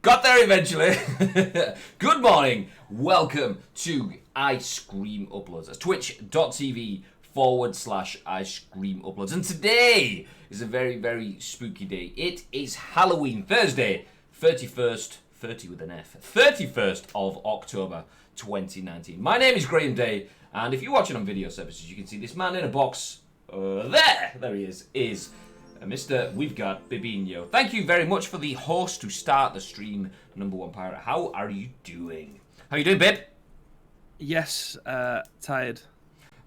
Got there eventually. Good morning. Welcome to Ice Cream Uploads. That's twitch.tv/Ice Cream Uploads. And today is a very, very spooky day. It is Halloween, Thursday, 31st, 30 with an F, 31st of October 2019. My name is Graham Day, and if you're watching on video services, you can see this man in a box. There he is Mr. We've Got Bibinho. Thank you very much for the host to start the stream, number one pirate. How are you doing? How you doing, Bib? Yes, tired.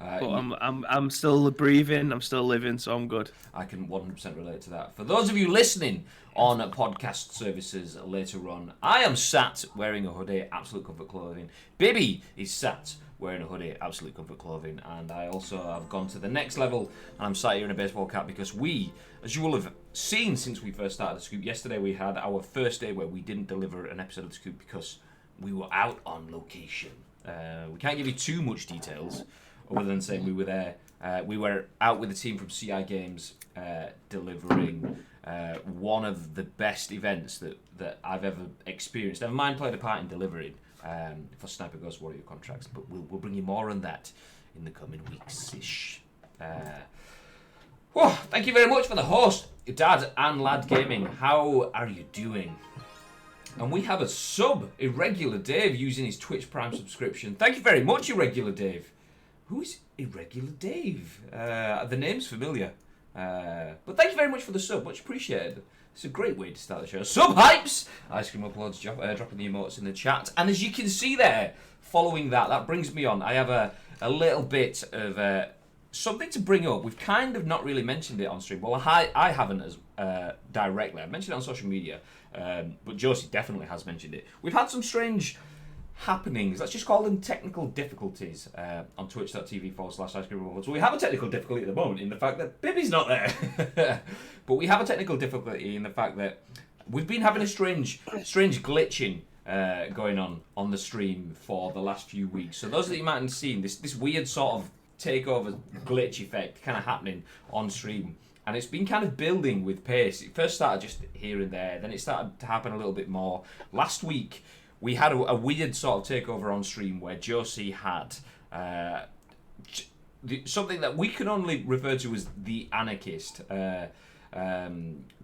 But I'm still breathing. I'm still living, so I'm good. I can 100% relate to that. For those of you listening on podcast services later on, I am sat wearing a hoodie, absolute comfort clothing. Bibby is sat wearing a hoodie, absolute comfort clothing, and I also have gone to the next level, and I'm sat here in a baseball cap because we, as you will have seen since we first started the Scoop, yesterday we had our first day where we didn't deliver an episode of the Scoop because we were out on location. We can't give you too much details, other than saying we were there. We were out with the team from CI Games, delivering one of the best events that I've ever experienced. Never mind played a part in delivering for Sniper Ghost Warrior contracts, but we'll bring you more on that in the coming weeks-ish. Thank you very much for the host, Dad and Lad Gaming. How are you doing? And we have a sub, Irregular Dave, using his Twitch Prime subscription. Thank you very much, Irregular Dave. Who is Irregular Dave? The name's familiar. But thank you very much for the sub. Much appreciated. It's a great way to start the show. Sub hypes! Ice Cream Uploads dropping the emotes in the chat. And as you can see there, following that brings me on. I have a little bit of something to bring up. We've kind of not really mentioned it on stream. Well, I haven't as directly. I've mentioned it on social media. But Josie definitely has mentioned it. We've had some strange happenings, let's just call them technical difficulties, on twitch.tv/Ice Cream Uploads. So we have a technical difficulty at the moment in the fact that Bibby's not there. But we have a technical difficulty in the fact that we've been having a strange glitching going on the stream for the last few weeks. So those that you might have seen, this weird sort of takeover glitch effect kind of happening on stream. And it's been kind of building with pace. It first started just here and there, then it started to happen a little bit more. Last week, we had a weird sort of takeover on stream where Josie had something that we can only refer to as the anarchist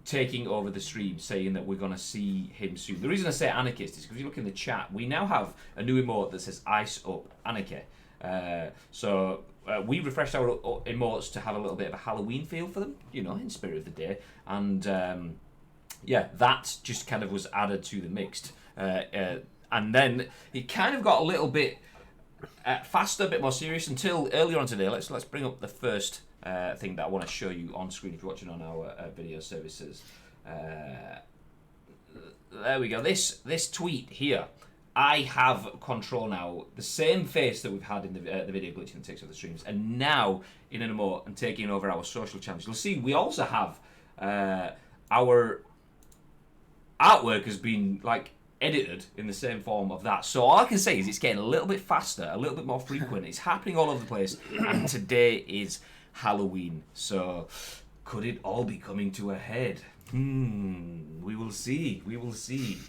taking over the stream, saying that we're going to see him soon. The reason I say anarchist is because if you look in the chat, we now have a new emote that says Ice Up Anarchy. We refreshed our emotes to have a little bit of a Halloween feel for them, in spirit of the day. And that just kind of was added to the mixed. And then it kind of got a little bit faster, a bit more serious until earlier on today. Let's bring up the first thing that I want to show you on screen if you're watching on our video services. There we go. This tweet here. I have control now. The same face that we've had in the video glitching that takes over the streams, and now in an emote and taking over our social channels. You'll see we also have our artwork has been edited in the same form of that. So all I can say is it's getting a little bit faster, a little bit more frequent. It's happening all over the place, and today is Halloween. So could it all be coming to a head? We will see. We will see.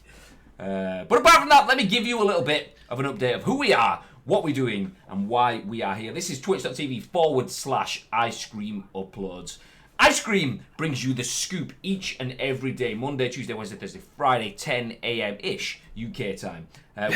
But apart from that, let me give you a little bit of an update of who we are, what we're doing, and why we are here. This is twitch.tv/Ice Cream Uploads. Ice Cream brings you the scoop each and every day, Monday, Tuesday, Wednesday, Thursday, Friday, 10 a.m.-ish UK time.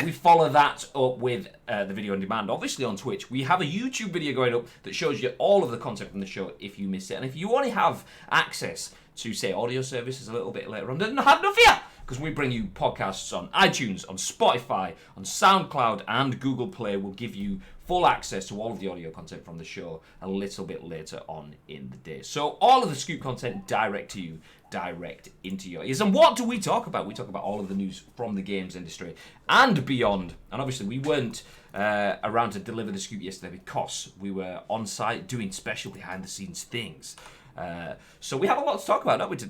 We follow that up with the video on demand, obviously on Twitch. We have a YouTube video going up that shows you all of the content from the show if you miss it. And if you only have access to, say, audio services a little bit later on, then have no fear, because we bring you podcasts on iTunes, on Spotify, on SoundCloud, and Google Play. Will give you full access to all of the audio content from the show a little bit later on in the day. So all of the Scoop content direct to you, direct into your ears. And what do we talk about? We talk about all of the news from the games industry and beyond. And obviously we weren't around to deliver the Scoop yesterday because we were on site doing special behind the scenes things. So we have a lot to talk about, don't we? To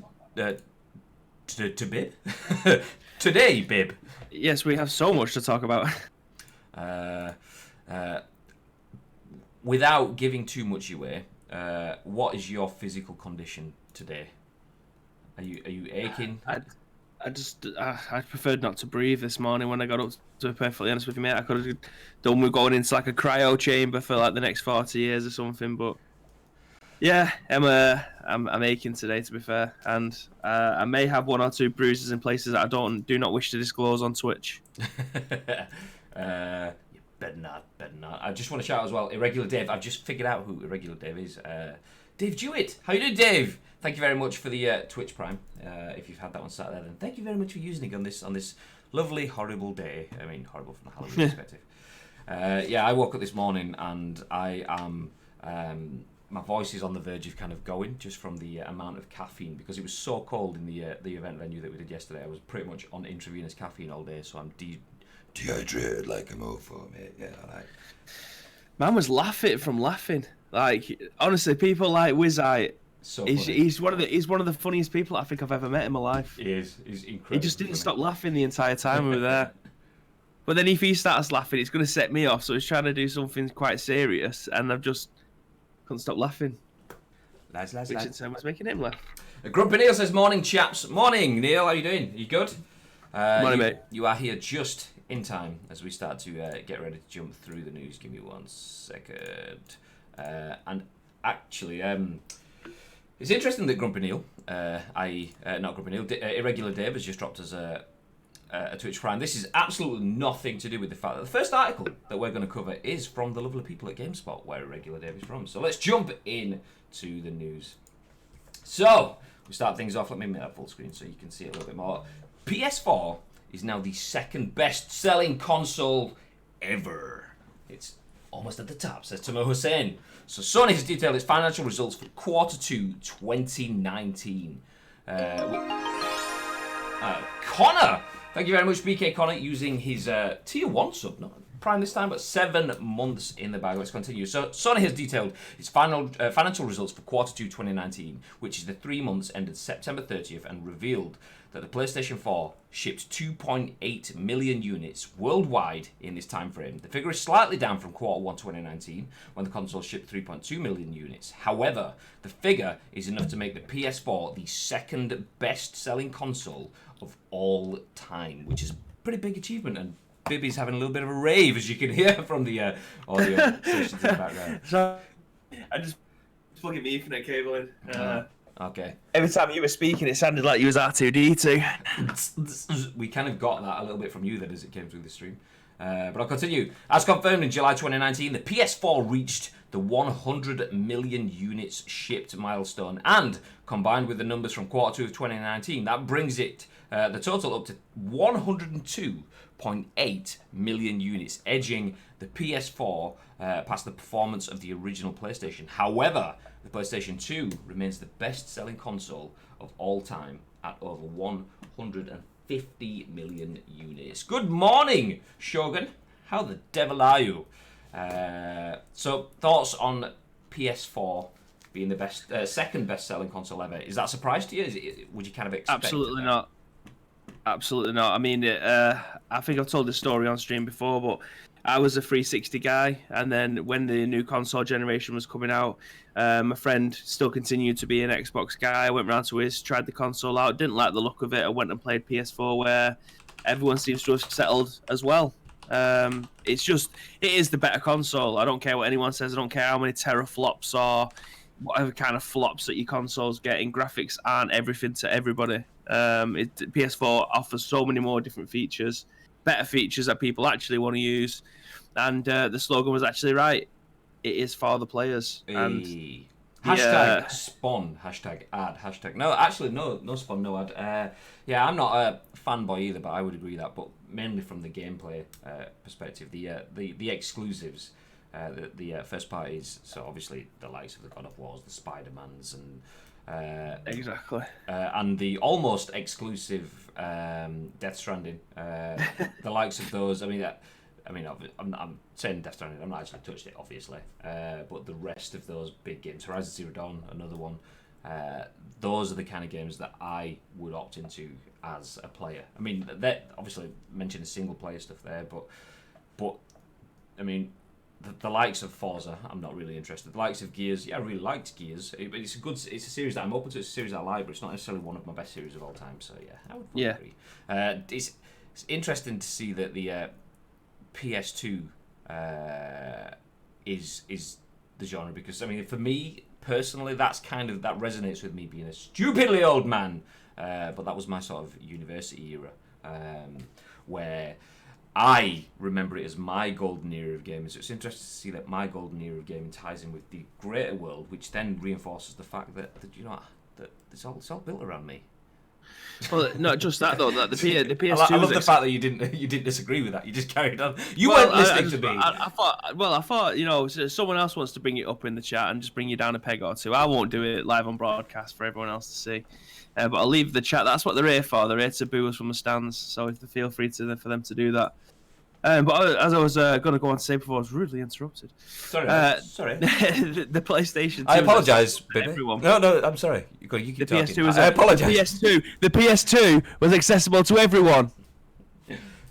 Bib? Today, Bib. Yes, we have so much to talk about. Without giving too much away, what is your physical condition today? Are you aching? I preferred not to breathe this morning when I got up. To be perfectly honest with you, mate, I could have done with going into like a cryo chamber for like the next 40 years or something. But yeah, I'm aching today, to be fair, and I may have one or two bruises in places that I do not wish to disclose on Twitch. You better not. I just want to shout as well, Irregular Dave. I've just figured out who Irregular Dave is. Dave Jewett. How you doing, Dave? Thank you very much for the Twitch Prime. If you've had that one sat there, then thank you very much for using it on this lovely, horrible day. I mean, horrible from a Halloween perspective. Yeah, I woke up this morning and I am... my voice is on the verge of kind of going just from the amount of caffeine, because it was so cold in the event venue that we did yesterday. I was pretty much on intravenous caffeine all day, so I'm dehydrated like a mofo, mate. Yeah, all right. Man was laughing. Like, honestly, people like Wizite. So he's one of the funniest people I think I've ever met in my life. He is. He's incredible. He just didn't stop laughing the entire time we were there. But then if he starts laughing, it's going to set me off. So he's trying to do something quite serious, and I've just couldn't stop laughing. Which in turn was making him laugh. Grumpy Neil says, "Morning, chaps." Morning, Neil. How you doing? You good? Morning, mate. You are here just in time as we start to get ready to jump through the news. Give me 1 second. And actually, it's interesting that Grumpy Neil, not Grumpy Neil, Irregular Dave has just dropped us a Twitch Prime. This is absolutely nothing to do with the fact that the first article that we're going to cover is from the lovely people at GameSpot, where Irregular Dave is from. So let's jump in to the news. So, we start things off. Let me make that full screen so you can see it a little bit more. PS4 is now the second best-selling console ever. It's almost at the top, says Tamoor Hussain. So Sony has detailed its financial results for Q2 2019. Connor, thank you very much, BK Connor, using his tier 1 sub, not Prime this time, but 7 months in the bag. Let's continue. So Sony has detailed its financial results for Q2 2019, which is the 3 months ended September 30th, and revealed that the PlayStation 4 shipped 2.8 million units worldwide in this time frame. The figure is slightly down from Q1 2019, when the console shipped 3.2 million units. However, the figure is enough to make the PS4 the second best-selling console of all time, which is a pretty big achievement, and Bibby's having a little bit of a rave, as you can hear from the audio sessions in the background. So, I just plugging the Ethernet cable in. Okay. Every time you were speaking, it sounded like you was R2-D2. We kind of got that a little bit from you then as it came through the stream. But I'll continue. As confirmed in July 2019, the PS4 reached the 100 million units shipped milestone, and combined with the numbers from Q2 of 2019, that brings it the total up to 102.8 million units, edging the PS4 past the performance of the original PlayStation. However, the PlayStation 2 remains the best-selling console of all time at over 150 million units. Good morning, Shogun. How the devil are you? So, thoughts on PS4 being the second best-selling console ever? Is that a surprise to you? Would you kind of expect Absolutely not. Absolutely not. I mean, I think I've told this story on stream before, but I was a 360 guy, and then when the new console generation was coming out, my friend still continued to be an Xbox guy. I went round to his, tried the console out, didn't like the look of it. I went and played PS4, where everyone seems to have settled as well. It is the better console. I don't care what anyone says. I don't care how many teraflops or whatever kind of flops that your console's getting. Graphics aren't everything to everybody. PS4 offers so many more different features, better features that people actually want to use, and the slogan was actually right. It is for the players. And hashtag spawn, hashtag ad, hashtag no spawn, no ad. Yeah, I'm not a fanboy either, but I would agree that. But mainly from the gameplay perspective, the exclusives, the first parties. So obviously the likes of the God of Wars, the Spider-Mans, and exactly. And the almost exclusive Death Stranding, the likes of those. I'm saying Death Stranding. I'm not actually touched it, obviously. But the rest of those big games, Horizon Zero Dawn, another one. Those are the kind of games that I would opt into as a player. I mean, that obviously mentioned the single player stuff there, but I mean, the likes of Forza, I'm not really interested. The likes of Gears, yeah, I really liked Gears. It's a series that I'm open to. It's a series I like, but it's not necessarily one of my best series of all time. So yeah, I would agree. It's interesting to see that the PS2 is the genre, because I mean, for me personally, that resonates with me being a stupidly old man. But that was my sort of university era, where I remember it as my golden era of gaming. So it's interesting to see that my golden era of gaming ties in with the greater world, which then reinforces the fact that it's all built around me. Well, not just that though. That the PS2. I love the fact that you didn't disagree with that. You just carried on. You weren't listening to me. I thought someone else wants to bring it up in the chat and just bring you down a peg or two. I won't do it live on broadcast for everyone else to see. But I'll leave the chat. That's what they're here for. They're here to boo us from the stands. So if they feel free for them to do that. But as I was going to go on to say before, I was rudely interrupted. Sorry. The PlayStation 2. I apologise, baby. Everyone. No, I'm sorry. You keep the talking. PS2 I apologise. The PS2 was accessible to everyone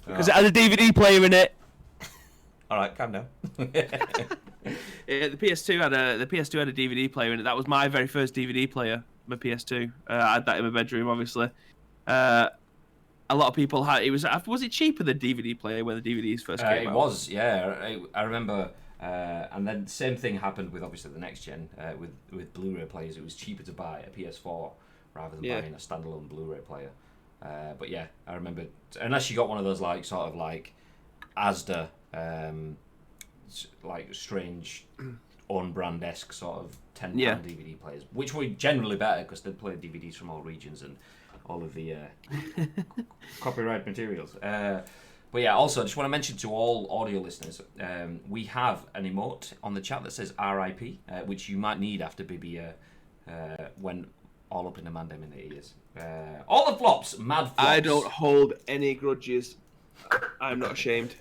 because it had a DVD player in it. All right, calm down. The PS2 had a DVD player in it. That was my very first DVD player. My PS2. I had that in my bedroom, obviously. A lot of people had it. Was it cheaper than DVD player when the DVDs first came out? It was, yeah. I remember, and then the same thing happened with obviously the next gen with Blu-ray players. It was cheaper to buy a PS4 rather than buying a standalone Blu-ray player. But yeah, I remember, unless you got one of those like sort of like Asda, like strange on-brand-esque sort of £10 DVD players, which were generally better because they'd play DVDs from all regions and all of the copyright materials. But yeah, also I just want to mention to all audio listeners, we have an emote on the chat that says RIP, which you might need after Bibi went all up in the mandem in the ears. All the flops, mad flops. I don't hold any grudges. I'm not ashamed.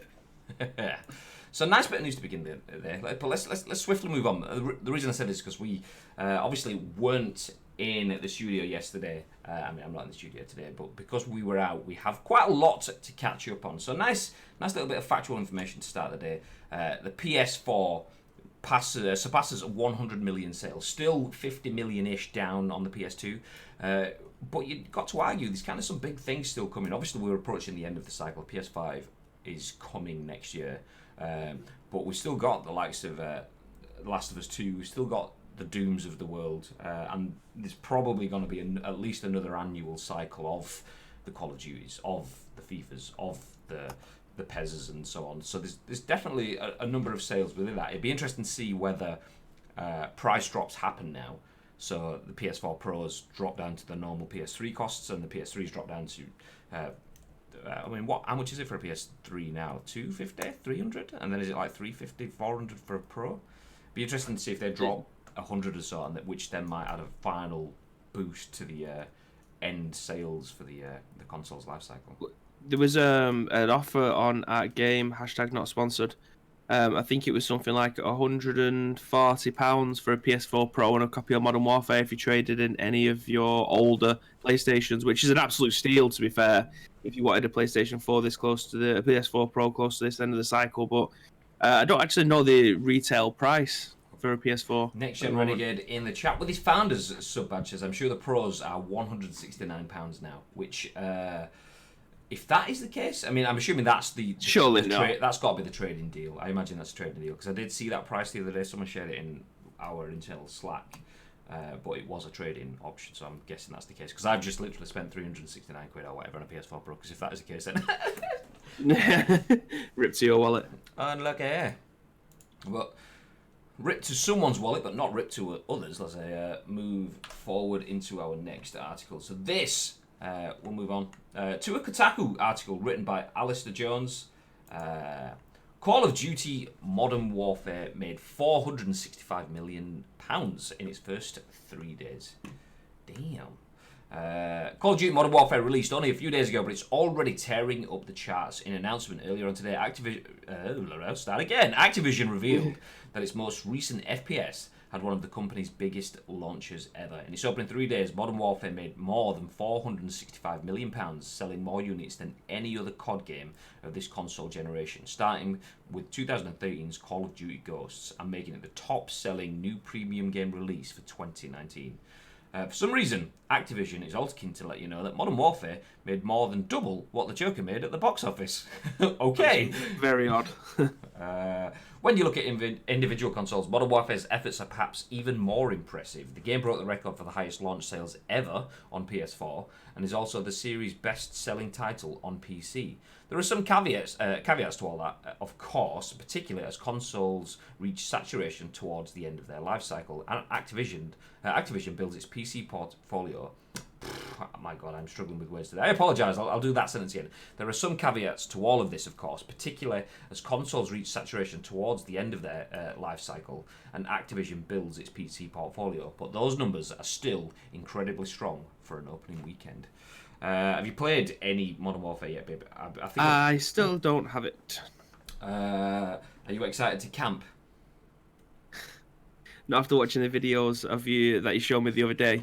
So nice bit of news to begin there. But let's swiftly move on. The reason I said this is because we obviously weren't in the studio yesterday. I mean, I'm not in the studio today, but because we were out, we have quite a lot to catch up on. So nice little bit of factual information to start the day. The PS4 surpasses 100 million sales, still 50 million-ish down on the PS2. But you've got to argue there's kind of some big things still coming. Obviously, we're approaching the end of the cycle. PS5 is coming next year. But we've still got the likes of The Last of Us 2. We've still got the Dooms of the world, and there's probably going to be at least another annual cycle of the Call of Duties, of the FIFAs, of the PESs, and so on. So there's definitely a number of sales within that. It'd be interesting to see whether price drops happen now. So the PS4 Pros drop down to the normal PS3 costs, and the PS3s drop down to I mean, how much is it for a PS3 now? 250, 300, and then is it like 350, 400 for a Pro? Be interesting to see if they drop 100 or so, and which then might add a final boost to the end sales for the console's life cycle. There was an offer on at Game #not sponsored. I think it was something like £140 for a PS4 Pro and a copy of Modern Warfare if you traded in any of your older PlayStations, which is an absolute steal, to be fair, if you wanted a PlayStation 4 this close to the PS4 Pro close to this end of the cycle. But I don't actually know the retail price for a PS4. Next Gen Renegade in the chat with his founders sub badges. I'm sure the Pros are £169 now, which if that is the case, I mean, I'm assuming that's surely that's got to be the trading deal. I imagine that's a trading deal because I did see that price the other day. Someone shared it in our internal Slack, but it was a trading option, so I'm guessing that's the case because I've just literally spent £369 or whatever on a PS4 Pro. Because if that is the case, then rip to your wallet. Unlucky, but ripped to someone's wallet, but not ripped to others. Let's move forward into our next article. So this. We'll move on to a Kotaku article written by Alastair Jones. Call of Duty Modern Warfare made £465 million in its first 3 days. Damn. Call of Duty Modern Warfare released only a few days ago, but it's already tearing up the charts. In an announcement earlier on today, Activision revealed that its most recent FPS had one of the company's biggest launches ever. In its opening 3 days, Modern Warfare made more than £465 million, selling more units than any other COD game of this console generation, starting with 2013's Call of Duty Ghosts and making it the top-selling new premium game release for 2019. For some reason, Activision is also keen to let you know that Modern Warfare made more than double what the Joker made at the box office. Okay. Very odd. When you look at individual consoles, Modern Warfare's efforts are perhaps even more impressive. The game broke the record for the highest launch sales ever on PS4 and is also the series' best-selling title on PC. There are some caveats to all that, of course, particularly as consoles reach saturation towards the end of their life cycle. And Activision builds its PC portfolio. Oh my God, I'm struggling with words today. I apologise, I'll do that sentence again. There are some caveats to all of this, of course, particularly as consoles reach saturation towards the end of their life cycle and Activision builds its PC portfolio. But those numbers are still incredibly strong for an opening weekend. Have you played any Modern Warfare yet, babe? I still don't have it. Are you excited to camp? Not after watching the videos of you that you showed me the other day.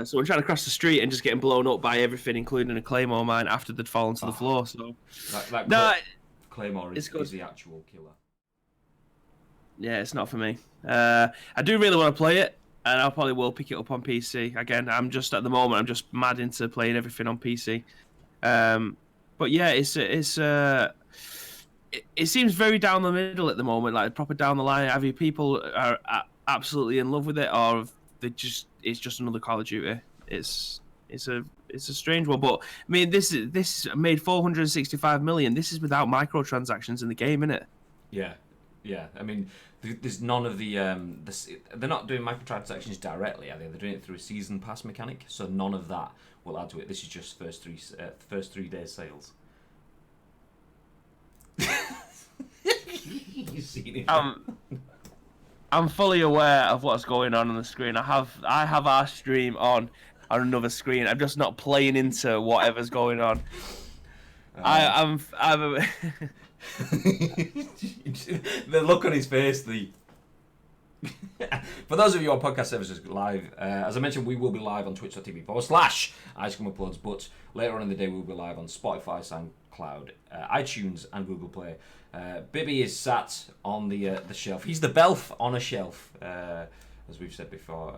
Someone trying to cross the street and just getting blown up by everything, including a claymore mine after they'd fallen to the floor. So Claymore is the actual killer. Yeah, it's not for me. I do really want to play it, and I probably will pick it up on PC. Again, I'm just mad into playing everything on PC. But yeah, it seems very down the middle at the moment, like proper down the line. Either people are absolutely in love with it, or it's just another Call of Duty. It's a strange one, but I mean, this made 465 million. This is without microtransactions in the game, isn't it? Yeah. I mean, there's none of the they're not doing microtransactions directly, are they? They're doing it through a season pass mechanic, so none of that will add to it. This is just first 3 days sales. You've seen it. I'm fully aware of what's going on the screen. I have our stream on another screen. I'm just not playing into whatever's going on. I'm the look on his face. For those of you on podcast services live, as I mentioned, we will be live on twitch.tv/IceCreamUploads, but later on in the day we'll be live on Spotify, SoundCloud, iTunes, and Google Play. Bibby is sat on the shelf. He's the belf on a shelf, as we've said before.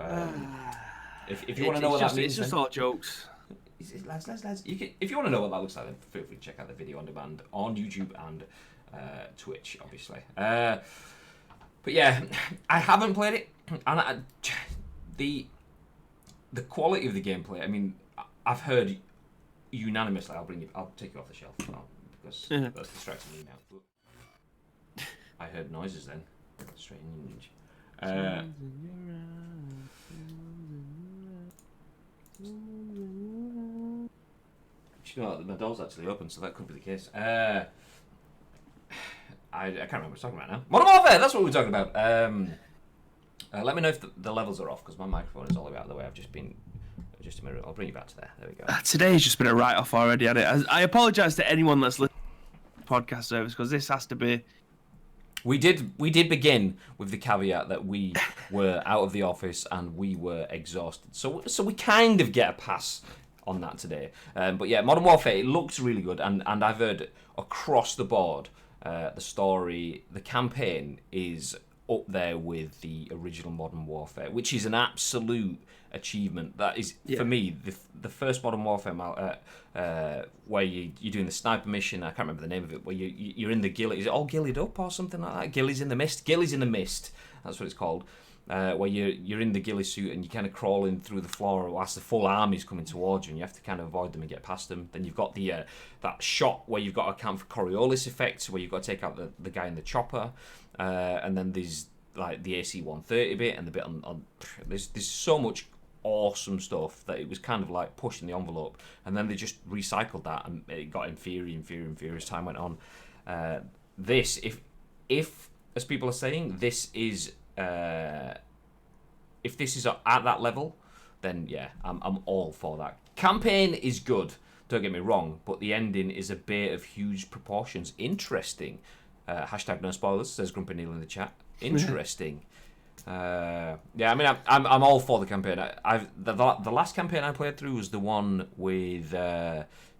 If you want to know what that means, it's just all jokes. Lads. If you want to know what that looks like, then feel free to check out the video on demand on YouTube and Twitch, obviously. But yeah, I haven't played it, and the quality of the gameplay. I mean, I've heard unanimously. I'll take you off the shelf now because that's distracting me now. But I heard noises then. Strange. You know what, my door's actually open, so that could be the case. I can't remember what we're talking about now. Modern Warfare, that's what we're talking about. Let me know if the levels are off, because my microphone is all the way out of the way. I've just been... Just a minute, I'll bring you back to there. There we go. Today's just been a write-off already, hasn't it? I apologise to anyone that's listening to the podcast service, because this has to be... We did begin with the caveat that we were out of the office and we were exhausted. So we kind of get a pass on that today. But yeah, Modern Warfare, it looks really good, and I've heard across the board, the story, the campaign is up there with the original Modern Warfare, which is an absolute achievement. That is, for me, the first Modern Warfare where you're doing the sniper mission. I can't remember the name of it. Where you're in the ghillie. Is it all ghillied up or something like that? Ghillies in the mist. Ghillies in the mist. That's what it's called. Where you're in the ghillie suit and you're kind of crawling through the floor whilst the full army's coming towards you, and you have to kind of avoid them and get past them. Then you've got the that shot where you've got to account for Coriolis effects, where you've got to take out the guy in the chopper, and then there's like the AC-130 bit and the bit on there's so much awesome stuff that it was kind of like pushing the envelope, and then they just recycled that and it got inferior as time went on. This, if as people are saying, this is if this is at that level, then yeah, I'm all for that. Campaign is good, don't get me wrong, but the ending is a bit of huge proportions. Interesting. Hashtag no spoilers, says Grumpy Neil in the chat. Interesting. Yeah, I mean, I'm all for the campaign. The last campaign I played through was the one with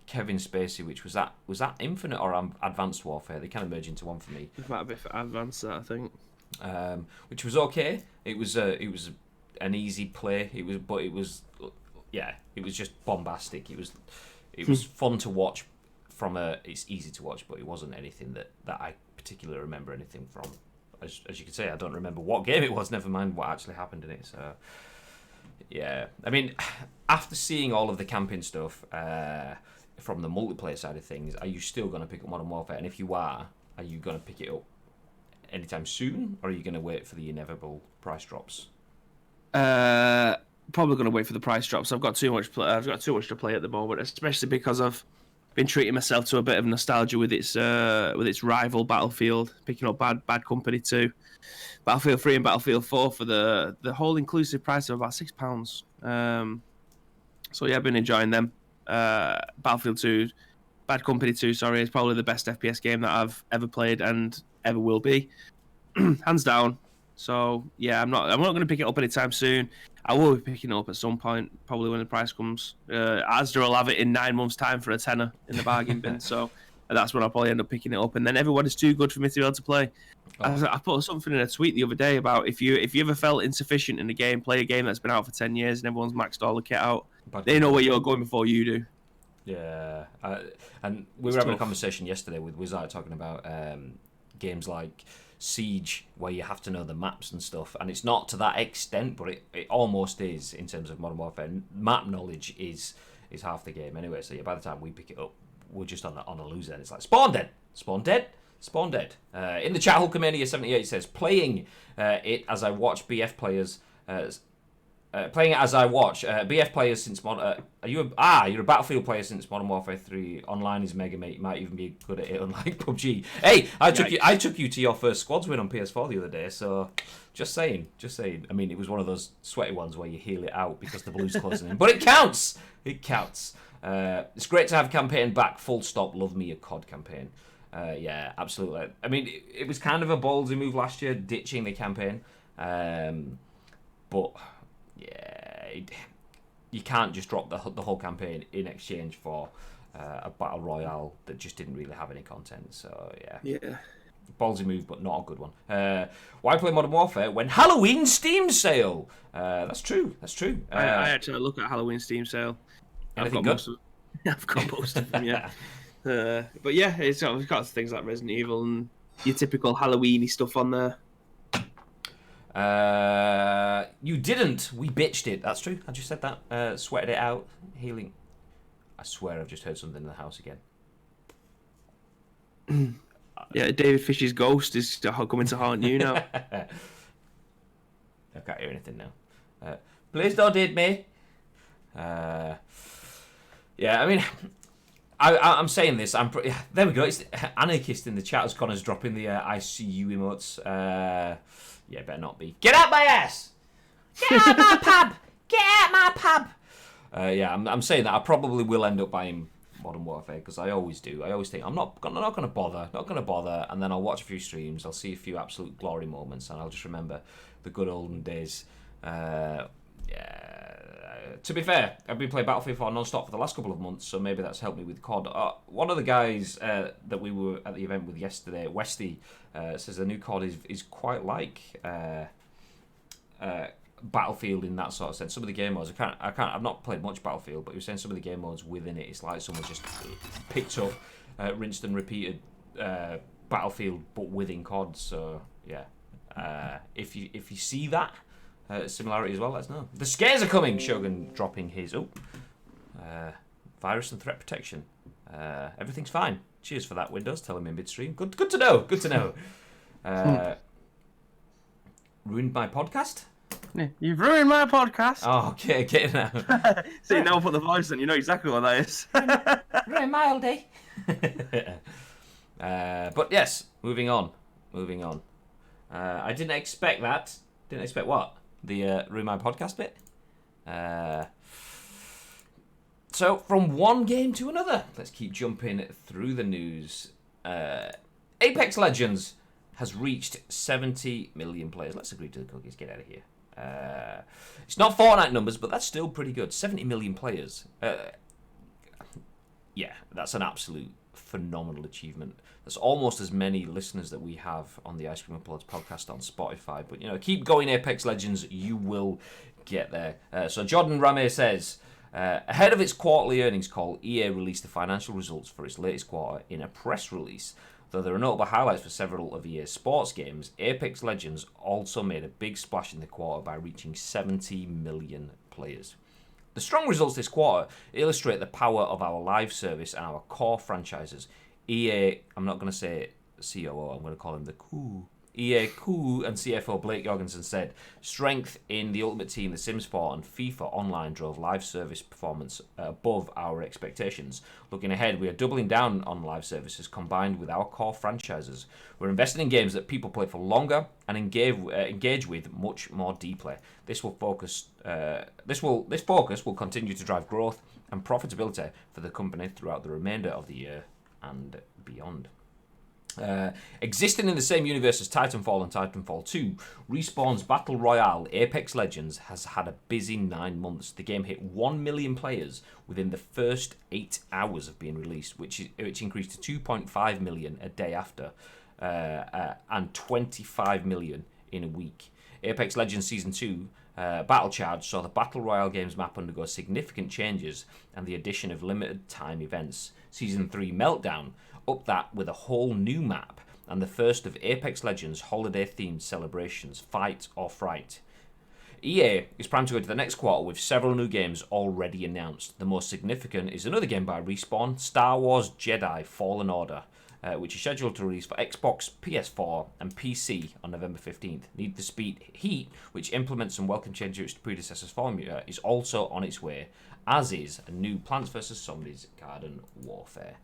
Kevin Spacey, which was that Infinite or Advanced Warfare? They kind of merge into one for me. It might be for Advanced, I think. Which was okay. It was an easy play. It was just bombastic. It was fun to watch. It's easy to watch, but it wasn't anything that I particularly remember anything from. As you can say, I don't remember what game it was, never mind what actually happened in it. So, yeah. I mean, after seeing all of the camping stuff from the multiplayer side of things, are you still going to pick up Modern Warfare? And if you are you going to pick it up anytime soon, or are you going to wait for the inevitable price drops? Probably going to wait for the price drops. I've got too much to play at the moment, especially because I've been treating myself to a bit of nostalgia with its rival Battlefield, picking up Bad Company 2, Battlefield 3 and Battlefield 4 for the whole inclusive price of about £6. So yeah, I've been enjoying them. Battlefield 2, Bad Company 2, sorry, is probably the best FPS game that I've ever played and ever will be, hands down. So yeah, I'm not going to pick it up anytime soon. I will be picking it up at some point, probably when the price comes. Asda will have it in 9 months' time for a tenner in the bargain bin, so that's when I'll probably end up picking it up. And then everyone is too good for me to be able to play. Oh. I put something in a tweet the other day about if you ever felt insufficient in a game, play a game that's been out for 10 years and everyone's maxed all the kit out. They know where you're going before you do. Yeah, and we were having a conversation yesterday with Wizard talking about games like Siege, where you have to know the maps and stuff, and it's not to that extent, but it almost is in terms of Modern Warfare. Map knowledge is half the game anyway. So yeah, by the time we pick it up, we're just on a loser. And it's like spawn dead. In the chat, Hulkamania78 says playing it as I watch BF players. BF players since Modern. You're a Battlefield player since Modern Warfare 3. Online is mega, mate. You might even be good at it, unlike PUBG. Hey, I took you to your first squads win on PS4 the other day. So, just saying. I mean, it was one of those sweaty ones where you heal it out because the blue's closing in, but it counts. It counts. It's great to have campaign back. Full stop. Love me a COD campaign. Yeah, absolutely. I mean, it was kind of a ballsy move last year, ditching the campaign, but. Yeah, you can't just drop the whole campaign in exchange for a battle royale that just didn't really have any content. So yeah, ballsy move, but not a good one. Why play Modern Warfare when Halloween Steam sale? That's true. I actually look at Halloween Steam sale. Anything good? I've got most of them. Yeah, but yeah, it's got things like Resident Evil and your typical Halloweeny stuff on there. You didn't. We bitched it. That's true. I just said that. Sweated it out. Healing. I swear I've just heard something in the house again. Yeah, David Fisher's ghost is coming to haunt you now. I can't hear anything now. Please don't hit me. Yeah, I mean, I'm saying this. There we go. It's anarchist in the chat as Connor's dropping the ICU emotes. Yeah, better not be. Get out my ass! Get out my pub! Get out my pub! Yeah, I'm saying that I probably will end up buying Modern Warfare because I always do. I always think I'm not going to bother, and then I'll watch a few streams. I'll see a few absolute glory moments, and I'll just remember the good olden days. Yeah. To be fair, I've been playing Battlefield 4 non-stop for the last couple of months, so maybe that's helped me with COD. One of the guys that we were at the event with yesterday, Westy, says the new COD is quite like Battlefield in that sort of sense. Some of the game modes, I've not played much Battlefield, but he was saying some of the game modes within it, it's like someone just picked up, rinsed and repeated Battlefield, but within COD. So yeah, if you see that similarity as well, let us know. The scares are coming. Shogun dropping his virus and threat protection. Everything's fine. Cheers for that, Windows. Tell him in midstream. Good to know. Ruined my podcast. Yeah, you've ruined my podcast. Oh, okay, get it now. See, now I'll put the voice on. You know exactly what that is. Ruined my all day. But yes, moving on. I didn't expect that. Didn't expect what? The Ruin My Podcast bit. So, from one game to another, let's keep jumping through the news. Apex Legends has reached 70 million players. Let's agree to the cookies. Get out of here. It's not Fortnite numbers, but that's still pretty good. 70 million players. Yeah, that's an absolute phenomenal achievement. That's almost as many listeners that we have on the Ice Cream and Plods podcast on Spotify. But, keep going, Apex Legends. You will get there. So Jordan Ramée says, ahead of its quarterly earnings call, EA released the financial results for its latest quarter in a press release. Though there are notable highlights for several of EA's sports games, Apex Legends also made a big splash in the quarter by reaching 70 million players. The strong results this quarter illustrate the power of our live service and our core franchises. EA, I'm not going to say COO, I'm going to call him the Coup. EA Coup and CFO Blake Jorgensen said, strength in the Ultimate Team, The Sims 4 and FIFA Online drove live service performance above our expectations. Looking ahead, we are doubling down on live services combined with our core franchises. We're investing in games that people play for longer and engage with much more deeply. This focus will continue to drive growth and profitability for the company throughout the remainder of the year and beyond. Existing in the same universe as Titanfall and Titanfall 2, Respawn's Battle Royale Apex Legends has had a busy 9 months. The game hit 1 million players within the first 8 hours of being released, which increased to 2.5 million a day after, and 25 million in a week. Apex Legends Season 2 Battle Charge saw the Battle Royale games map undergo significant changes and the addition of limited time events. Season 3 Meltdown upped that with a whole new map and the first of Apex Legends holiday-themed celebrations, Fight or Fright. EA is primed to go to the next quarter with several new games already announced. The most significant is another game by Respawn, Star Wars Jedi Fallen Order, which is scheduled to release for Xbox, PS4 and PC on November 15th. Need for Speed Heat, which implements some welcome changes to its predecessor's formula, is also on its way, as is a new Plants vs. Zombies Garden Warfare.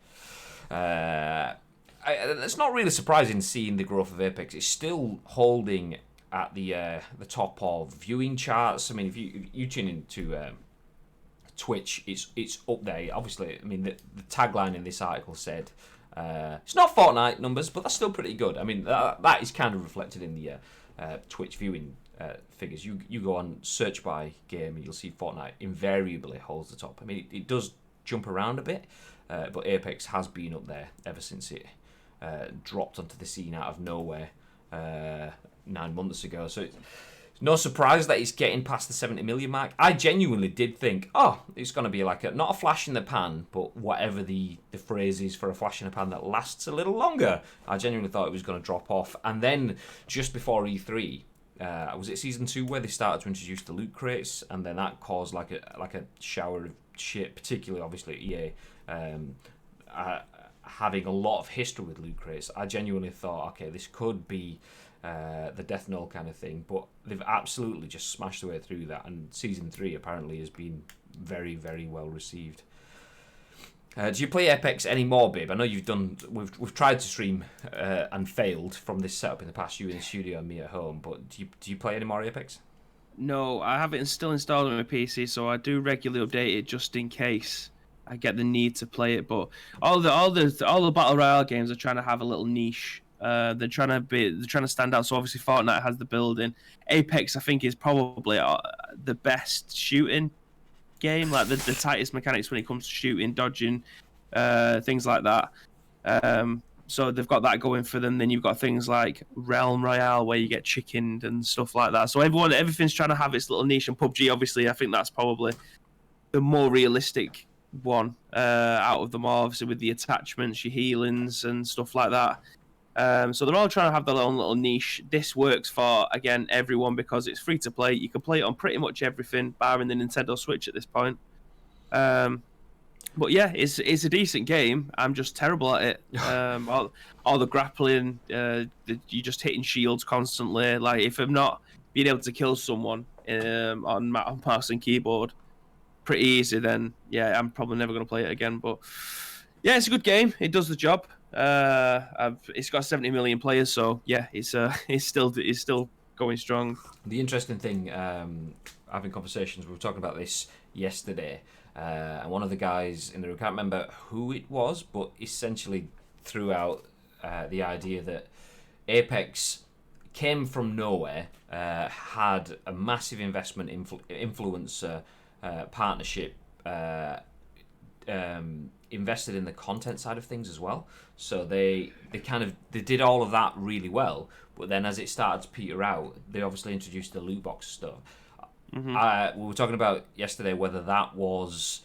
It's not really surprising seeing the growth of Apex. It's still holding at the top of viewing charts. I mean, if you tune into Twitch, it's up there. Obviously, I mean, the tagline in this article said, it's not Fortnite numbers, but that's still pretty good. I mean, that is kind of reflected in the Twitch viewing figures. You go on search by game and you'll see Fortnite invariably holds the top. I mean, it does jump around a bit, but Apex has been up there ever since it dropped onto the scene out of nowhere 9 months ago. So it's no surprise that it's getting past the 70 million mark. I genuinely did think, it's going to be like not a flash in the pan, but whatever the phrase is for a flash in the pan that lasts a little longer. I genuinely thought it was going to drop off. And then just before E3, was it Season 2 where they started to introduce the loot crates, and then that caused like a shower of shit, particularly obviously EA having a lot of history with loot crates. I genuinely thought, okay, this could be the Death Knell kind of thing, but they've absolutely just smashed their way through that, and Season 3 apparently has been very, very well received. Do you play Apex anymore, babe? I know you've done. We've tried to stream and failed from this setup in the past. You in the studio and me at home. But do you play any more Apex? No, I have it still installed on my PC, so I do regularly update it just in case I get the need to play it. But all the battle royale games are trying to have a little niche. They're trying to stand out. So obviously Fortnite has the building. Apex, I think, is probably the best shooting game, like the tightest mechanics when it comes to shooting, dodging, things like that. So they've got that going for them. Then you've got things like Realm Royale where you get chickened and stuff like that. So everything's trying to have its little niche. And PUBG, obviously, I think that's probably the more realistic one out of them all, obviously with the attachments, your healings and stuff like that. So they're all trying to have their own little niche. This works for, again, everyone because it's free to play. You can play it on pretty much everything, barring the Nintendo Switch at this point. But yeah, it's a decent game. I'm just terrible at it. All the grappling, you're just hitting shields constantly. Like, if I'm not being able to kill someone on mouse and keyboard pretty easy, then yeah, I'm probably never going to play it again. But yeah, it's a good game. It does the job. It's got 70 million players, so yeah, it's still going strong. The interesting thing, having conversations, we were talking about this yesterday, and one of the guys in the room, I can't remember who it was, but essentially threw out the idea that Apex came from nowhere, had a massive investment influencer partnership, invested in the content side of things as well. So they did all of that really well. But then as it started to peter out, they obviously introduced the loot box stuff. We were talking about yesterday whether that was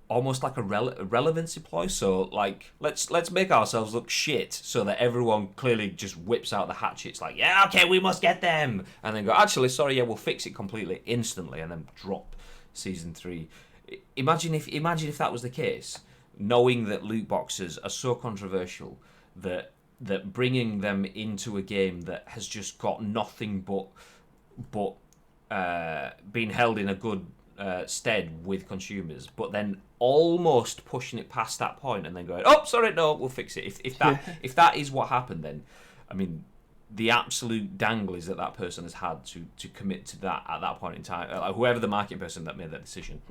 almost like a relevancy ploy. So like let's make ourselves look shit so that everyone clearly just whips out the hatchets like, yeah, okay, we must get them, and then go, actually, sorry, yeah, we'll fix it completely instantly, and then drop season 3. Imagine if that was the case, knowing that loot boxes are so controversial that bringing them into a game that has just got nothing but being held in a good stead with consumers, but then almost pushing it past that point and then going, oh, sorry, no, we'll fix it. If that is what happened, then I mean, the absolute danglies that person has had to commit to that at that point in time, whoever the marketing person that made that decision.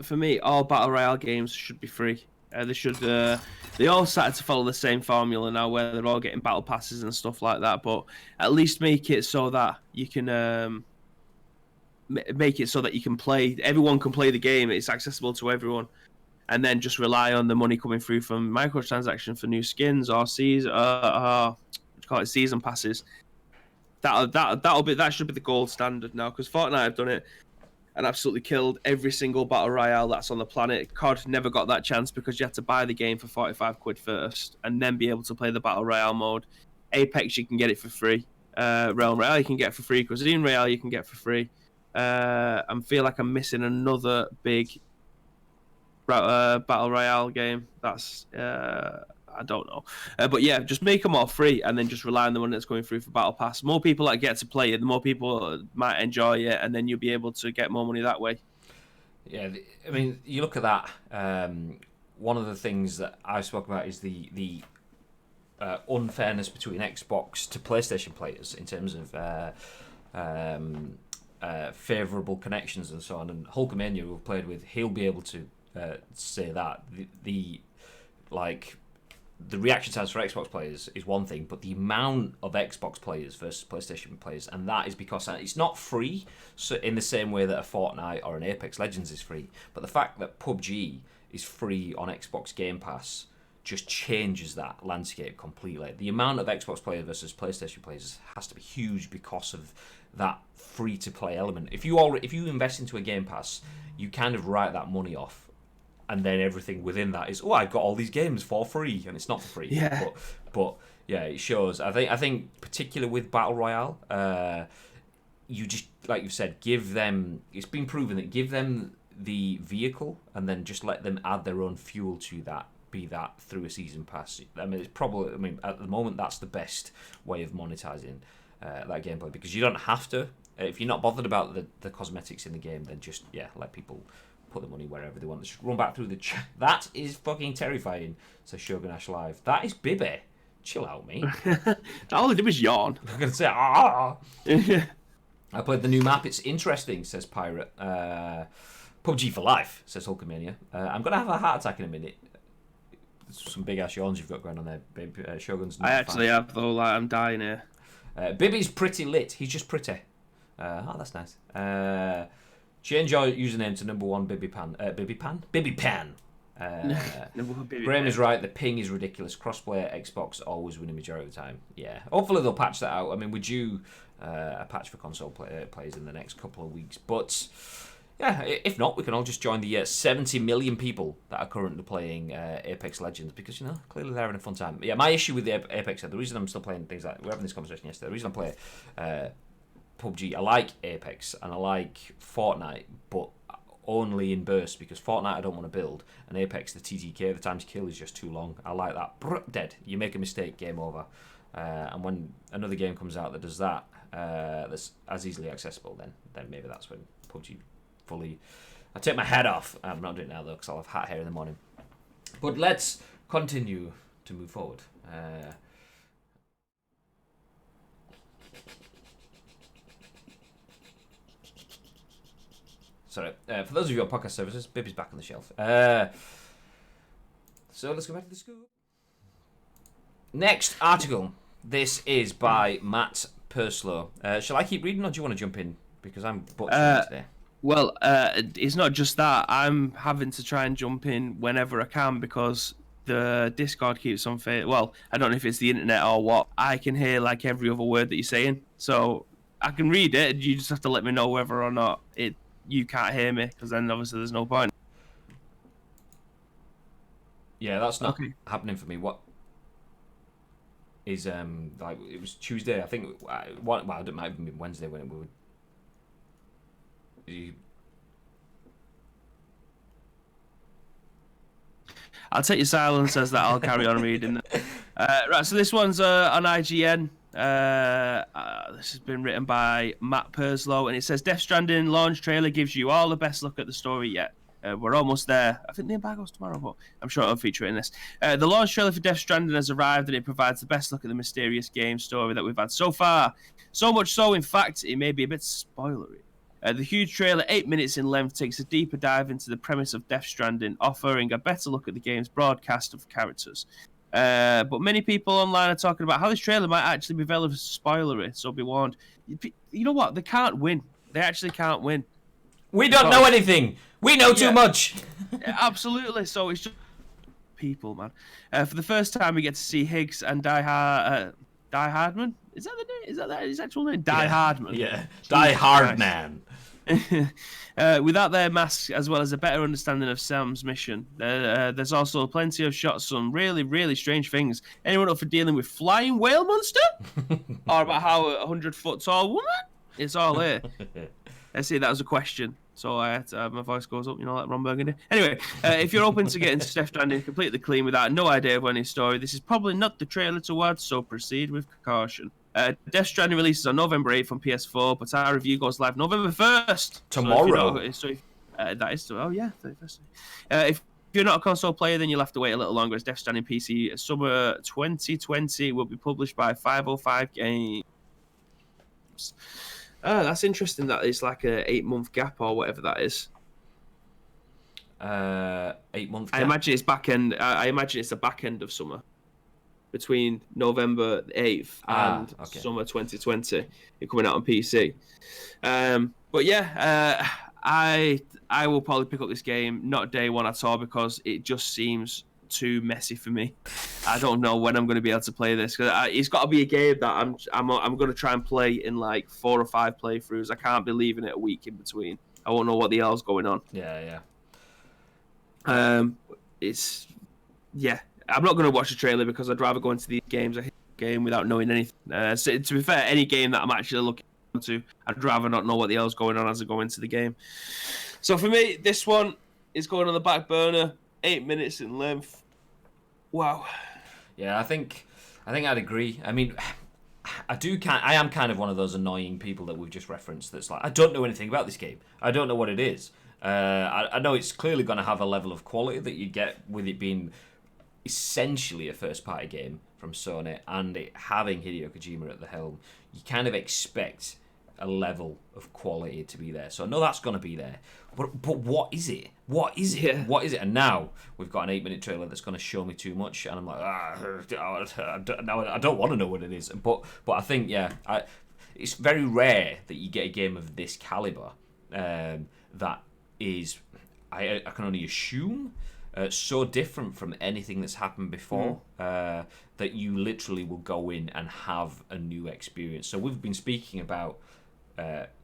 For me, all battle royale games should be free. They should. They all started to follow the same formula now, where they're all getting battle passes and stuff like that. But at least make it so that you can make it so that you can play. Everyone can play the game. It's accessible to everyone, and then just rely on the money coming through from microtransaction for new skins or season passes. That should be the gold standard now, because Fortnite have done it and absolutely killed every single battle royale that's on the planet. COD never got that chance because you had to buy the game for 45 quid first and then be able to play the battle royale mode. Apex, you can get it for free. Realm Royale, you can get for free. Cuisine Royale, you can get for free. I feel like I'm missing another big battle royale game. That's I don't know, but yeah, just make them all free and then just rely on the money that's going through for battle pass. More people that get to play it, the more people might enjoy it, and then you'll be able to get more money that way. Yeah, I mean, you look at that. One of the things that I've spoken about is the unfairness between Xbox to PlayStation players in terms of favourable connections and so on. And Hulkamania, who we've played with, he'll be able to say that the reaction times for Xbox players is one thing, but the amount of Xbox players versus PlayStation players, and that is because it's not free, so in the same way that a Fortnite or an Apex Legends is free, but the fact that PUBG is free on Xbox Game Pass just changes that landscape completely. The amount of Xbox players versus PlayStation players has to be huge because of that free-to-play element. If you invest into a Game Pass, you kind of write that money off, and then everything within that is, I've got all these games for free, and it's not for free. Yeah. But yeah, it shows. I think particularly with Battle Royale, you just, like you've said, give them. It's been proven that give them the vehicle, and then just let them add their own fuel to that. Be that through a season pass. I mean, it's probably. I mean, at the moment, that's the best way of monetizing that gameplay, because you don't have to. If you're not bothered about the cosmetics in the game, then just let people put the money wherever they want. Just run back through the chat. That is fucking terrifying, says Shogun Ash Live. That is Bibby. Chill out, mate. All I did was yawn. I'm going to say, I played the new map. It's interesting, says Pirate. PUBG for life, says Hulkamania. I'm going to have a heart attack in a minute. Some big ass yawns you've got going on there, babe. Shogun's not I actually have, though. Like, I'm dying here. Bibby's pretty lit. He's just pretty. That's nice. Change your username to #1 Bibby Pan. Bibby Pan. Graham is right. The ping is ridiculous. Crossplay Xbox always winning majority of the time. Yeah. Hopefully they'll patch that out. I mean, we're due a patch for console players in the next couple of weeks. But yeah, if not, we can all just join the 70 million people that are currently playing Apex Legends, because clearly they're having a fun time. Yeah, my issue with the Apex, the reason I'm still playing things like, we're having this conversation yesterday. The reason I'm playing PUBG, I like Apex and I like Fortnite, but only in bursts, because Fortnite I don't want to build, and Apex, the TTK, the time to kill is just too long. I like that. Dead. You make a mistake, game over. And when another game comes out that does that, that's as easily accessible, then maybe that's when PUBG fully. I take my hat off. I'm not doing it now though, because I'll have hat hair in the morning. But let's continue to move forward. Sorry, for those of you on podcast services, Bibby's back on the shelf. So let's go back to the scoop. Next article. This is by Matt Purslow. Shall I keep reading, or do you want to jump in? Because I'm butchering today. Well, it's not just that. I'm having to try and jump in whenever I can because the Discord keeps on well, I don't know if it's the internet or what. I can hear like every other word that you're saying, so I can read it. You just have to let me know whether or not you can't hear me, because then obviously there's no point. Yeah, that's not happening for me. What is like it was Tuesday? I think. Well, it might have been Wednesday when it would. I'll take your silence as that. I'll carry on reading. Right, so this one's on IGN. This has been written by Matt Purslow, and it says Death Stranding launch trailer gives you all the best look at the story yet. We're almost there. I think the embargo's tomorrow, but I'm sure I'll feature it in this. The launch trailer for Death Stranding has arrived, and it provides the best look at the mysterious game story that we've had so far. So much so, in fact, it may be a bit spoilery. The huge trailer, 8 minutes in length, takes a deeper dive into the premise of Death Stranding, offering a better look at the game's broadcast of characters. But many people online are talking about how this trailer might actually be very spoilery, so be warned. You know what? They can't win. They actually can't win. We don't know anything. We know too much. Absolutely. So it's just people, man. For the first time, we get to see Higgs and Die Hardman. Is that the name? Is that his actual name? Die Hardman. Yeah. Die Hardman. Without their masks, as well as a better understanding of Sam's mission, there's also plenty of shots, some really, really strange things. Anyone up for dealing with flying whale monster? Or about how a 100-foot tall woman? It's all here. I see that was a question, so my voice goes up, like Ron Burgundy. Anyway, if you're open to getting Death Stranding completely clean without no idea of any story, this is probably not the trailer to watch, so proceed with caution. Death Stranding releases on November 8th on PS4, but our review goes live November 1st. Tomorrow. That is, 31st. If you're not a console player, then you'll have to wait a little longer, as Death Stranding PC Summer 2020 will be published by 505 Games. That's interesting that it's like a 8-month gap or whatever that is. 8-month gap? I imagine it's back end. I imagine it's the back end of summer. Between November 8th and summer 2020, it coming out on PC. But yeah, I will probably pick up this game not day one at all, because it just seems too messy for me. I don't know when I'm going to be able to play this, because it's got to be a game that I'm going to try and play in like 4 or 5 playthroughs. I can't be leaving it a week in between. I won't know what the hell's going on. Yeah. I'm not going to watch the trailer because I'd rather go into these games I hit the game without knowing anything. So to be fair, any game that I'm actually looking to, I'd rather not know what the hell's going on as I go into the game. So for me, this one is going on the back burner. 8 minutes in length. Wow. Yeah, I think I'd agree. I mean, I am kind of one of those annoying people that we've just referenced. That's like, I don't know anything about this game. I don't know what it is. I know it's clearly going to have a level of quality that you get with it being essentially a first-party game from Sony, and it having Hideo Kojima at the helm. You kind of expect a level of quality to be there. So I know that's going to be there. But what is it? What is it? Yeah. What is it? And now we've got an 8-minute trailer that's going to show me too much, and I'm like, I don't want to know what it is. But I think, it's very rare that you get a game of this caliber that is, I can only assume, so different from anything that's happened before that you literally will go in and have a new experience. So we've been speaking about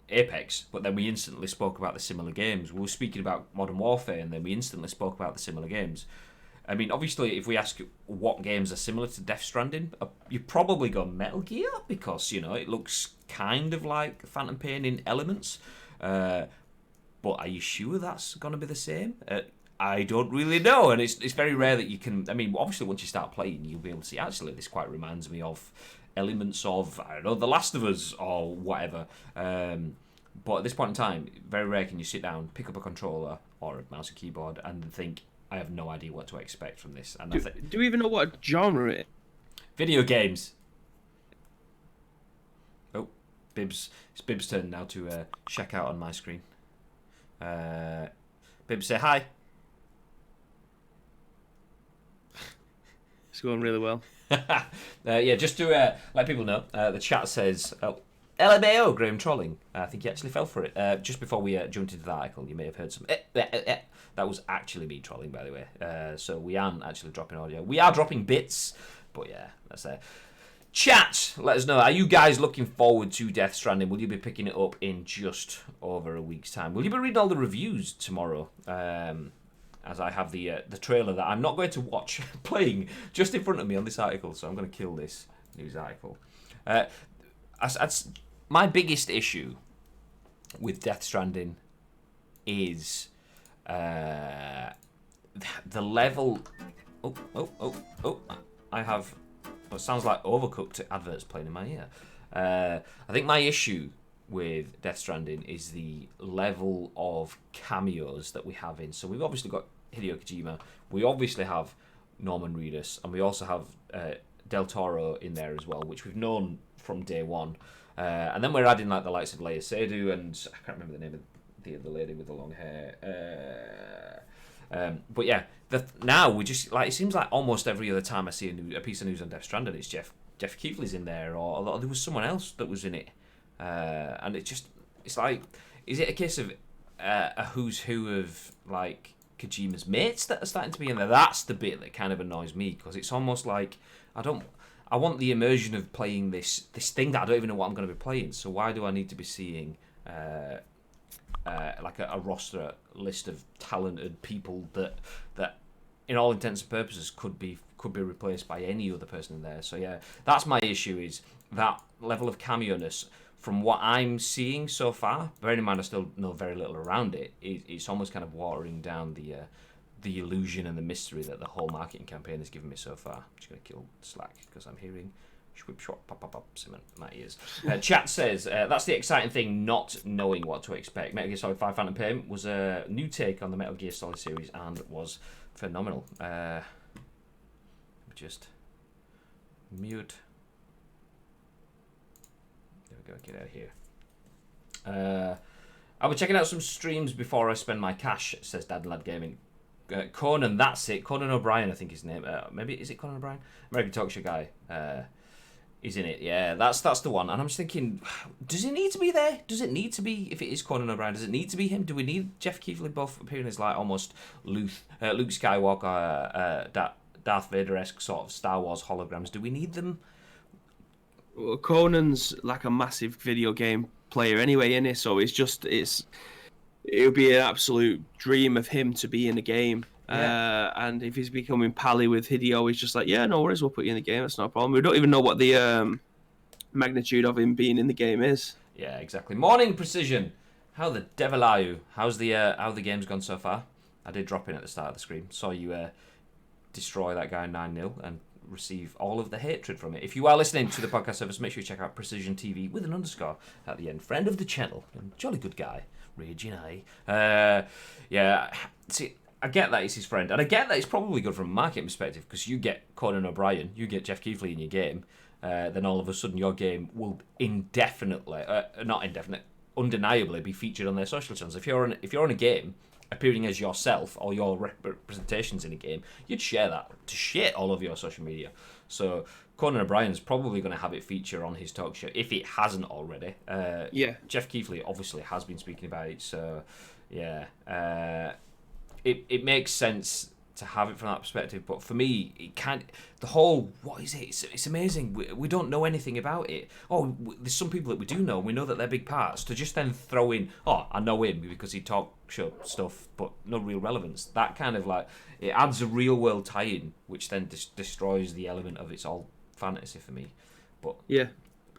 Apex, but then we instantly spoke about the similar games. We were speaking about Modern Warfare, and then we instantly spoke about the similar games. I mean, obviously, if we ask what games are similar to Death Stranding, you probably go Metal Gear, because, it looks kind of like Phantom Pain in elements. But are you sure that's going to be the same? I don't really know, and it's very rare that you can. I mean, obviously, once you start playing, you'll be able to see, actually, this quite reminds me of elements of, I don't know, The Last of Us or whatever. But at this point in time, very rare can you sit down, pick up a controller or a mouse and keyboard, and think, I have no idea what to expect from this. And do we even know what genre it is? Video games. Oh, Bibs. It's Bibs' turn now to check out on my screen. Bibs, say hi. It's going really well. Yeah, just to let people know, the chat says, LMAO, Graham trolling. I think he actually fell for it. Just before we jumped into the article, you may have heard some... That was actually me trolling, by the way. So we aren't actually dropping audio. We are dropping bits, but yeah, that's it. Chat, let us know. Are you guys looking forward to Death Stranding? Will you be picking it up in just over a week's time? Will you be reading all the reviews tomorrow? As I have the trailer that I'm not going to watch playing just in front of me on this article, so I'm going to kill this news article. My biggest issue with Death Stranding is the level. I have what sounds like Overcooked adverts playing in my ear. I think my issue with Death Stranding is the level of cameos that we have in. So we've obviously got Hideo Kojima, we obviously have Norman Reedus, and we also have Del Toro in there as well, which we've known from day one. And then we're adding like the likes of Leia Seydoux and I can't remember the name of the lady with the long hair. But yeah, now we just like, it seems like almost every other time I see a piece of news on Death Stranding, it's Jeff Keighley's in there, or there was someone else that was in it, and it's like, is it a case of a who's who of like Kojima's mates that are starting to be in there? That's the bit that kind of annoys me, because it's almost like I want the immersion of playing this thing that I don't even know what I'm going to be playing. So why do I need to be seeing like a roster list of talented people that in all intents and purposes could be replaced by any other person in there? So yeah, that's my issue, is that level of cameo-ness from what I'm seeing so far. Bearing in mind I still know very little around it. It's almost kind of watering down the illusion and the mystery that the whole marketing campaign has given me so far. I'm just going to kill Slack because I'm hearing shwip shwap pop pop pop in my ears. Chat says that's the exciting thing, not knowing what to expect. Metal Gear Solid 5 Phantom Pain was a new take on the Metal Gear Solid series and was phenomenal. Just mute. There we go. Get out of here. I'll be checking out some streams before I spend my cash, says Dad and Lad Gaming. Conan, that's it. Conan O'Brien, I think his name. Maybe is it Conan O'Brien? American Talk Show guy. Is in it. Yeah, that's the one. And I'm just thinking, does it need to be there? Does it need to be? If it is Conan O'Brien, does it need to be him? Do we need Jeff Keighley both appearing as like almost Luke Skywalker, Darth Vader-esque sort of Star Wars holograms? Do we need them? Well, Conan's like a massive video game player anyway, isn't it? So it would be an absolute dream of him to be in a game. Yeah. And if he's becoming pally with Hideo, he's just like, yeah, no worries, we'll put you in the game. That's not a problem. We don't even know what the magnitude of him being in the game is. Yeah, exactly. Morning, Precision. How the devil are you? How's the game's gone so far? I did drop in at the start of the screen. Saw you destroy that guy 9-0 and receive all of the hatred from it. If you are listening to the podcast service, make sure you check out Precision TV with an underscore at the end. Friend of the channel and jolly good guy. Raging Eye. Yeah, see, I get that he's his friend, and I get that it's probably good from a marketing perspective, because you get Conan O'Brien, you get Jeff Keighley in your game, then all of a sudden your game will undeniably be featured on their social channels. If you're on a game appearing as yourself or your representations in a game, you'd share that to shit all over your social media. So Conan O'Brien's probably going to have it feature on his talk show if it hasn't already. Yeah. Jeff Keighley obviously has been speaking about it, so yeah. It makes sense to have it from that perspective, but for me, it can't. The whole, what is it? It's amazing. We don't know anything about it. Oh, there's some people that we do know. We know that they're big parts. To just then throw in, oh, I know him because he talk show stuff, but no real relevance. That kind of like, it adds a real world tie-in, which then destroys the element of it's all fantasy for me. But yeah,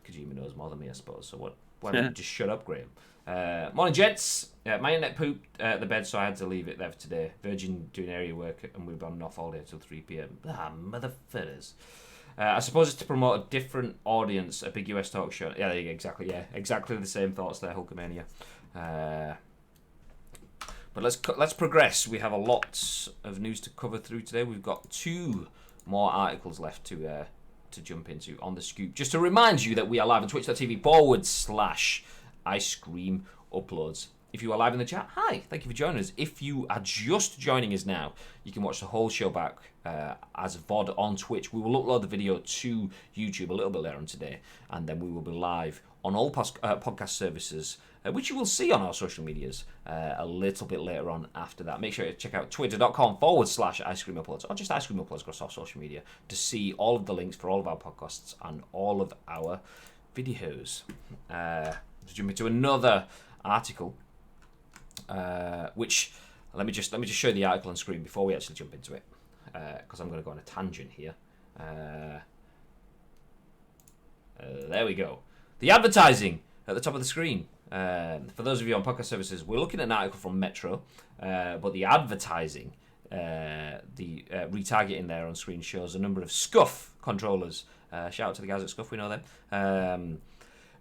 Kojima knows more than me, I suppose. So why don't you just shut up, Graham? Morning, gents. My internet pooped the bed, so I had to leave it there for today. Virgin doing area work, and we've been off all day till 3 p.m. Ah, motherfuckers. I suppose it's to promote a different audience, a big US talk show. Yeah, exactly. Yeah, exactly the same thoughts there, Hulkamania. But let's progress. We have a lot of news to cover through today. We've got 2 more articles left to jump into on the scoop. Just to remind you that we are live on twitch.tv/Ice Cream Uploads. If you are live in the chat, hi, thank you for joining us. If you are just joining us now, you can watch the whole show back as a VOD on Twitch. We will upload the video to YouTube a little bit later on today, and then we will be live on all podcast services, which you will see on our social medias a little bit later on after that. Make sure you check out twitter.com/Ice Cream Uploads, or just Ice Cream Uploads across our social media to see all of the links for all of our podcasts and all of our videos. Let's jump into another article. Which let me just show you the article on screen before we actually jump into it, because I'm going to go on a tangent here. There we go. The advertising at the top of the screen. For those of you on podcast services, we're looking at an article from Metro, but the advertising, the retargeting there on screen shows a number of Scuff controllers. Shout out to the guys at Scuff, we know them.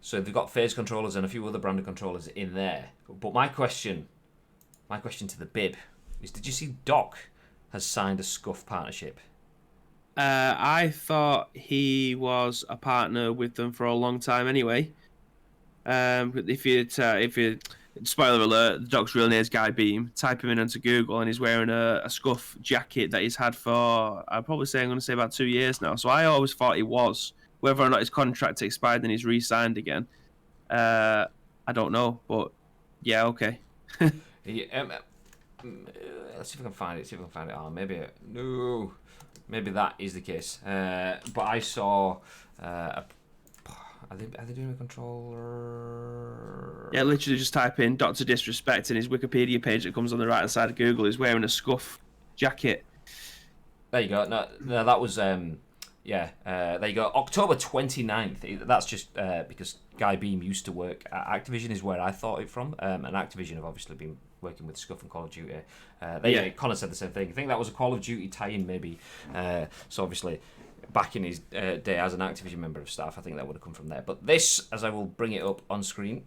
So they've got phase controllers and a few other branded controllers in there. But my question to the bib is, did you see Doc has signed a Scuff partnership? I thought he was a partner with them for a long time anyway. If you spoiler alert, Doc's real name is Guy Beam. Type him in onto Google, and he's wearing a Scuff jacket that he's had for, I'm going to say about 2 years now. So I always thought he was. Whether or not his contract expired and he's re-signed again, I don't know. But yeah, okay. Yeah, let's see if I can find it. Oh, maybe that is the case. But I saw. Are they doing a controller? Yeah, literally just type in Dr. Disrespect, and his Wikipedia page that comes on the right hand side of Google is wearing a Scuff jacket. There you go. No, that was. Yeah, there you go. October 29th. That's just because Guy Beam used to work at Activision, is where I thought it from. And Activision have obviously been working with Scuff and Call of Duty. Connor said the same thing. I think that was a Call of Duty tie-in, maybe. So obviously, back in his day as an Activision member of staff, I think that would have come from there. But this, as I will bring it up on screen,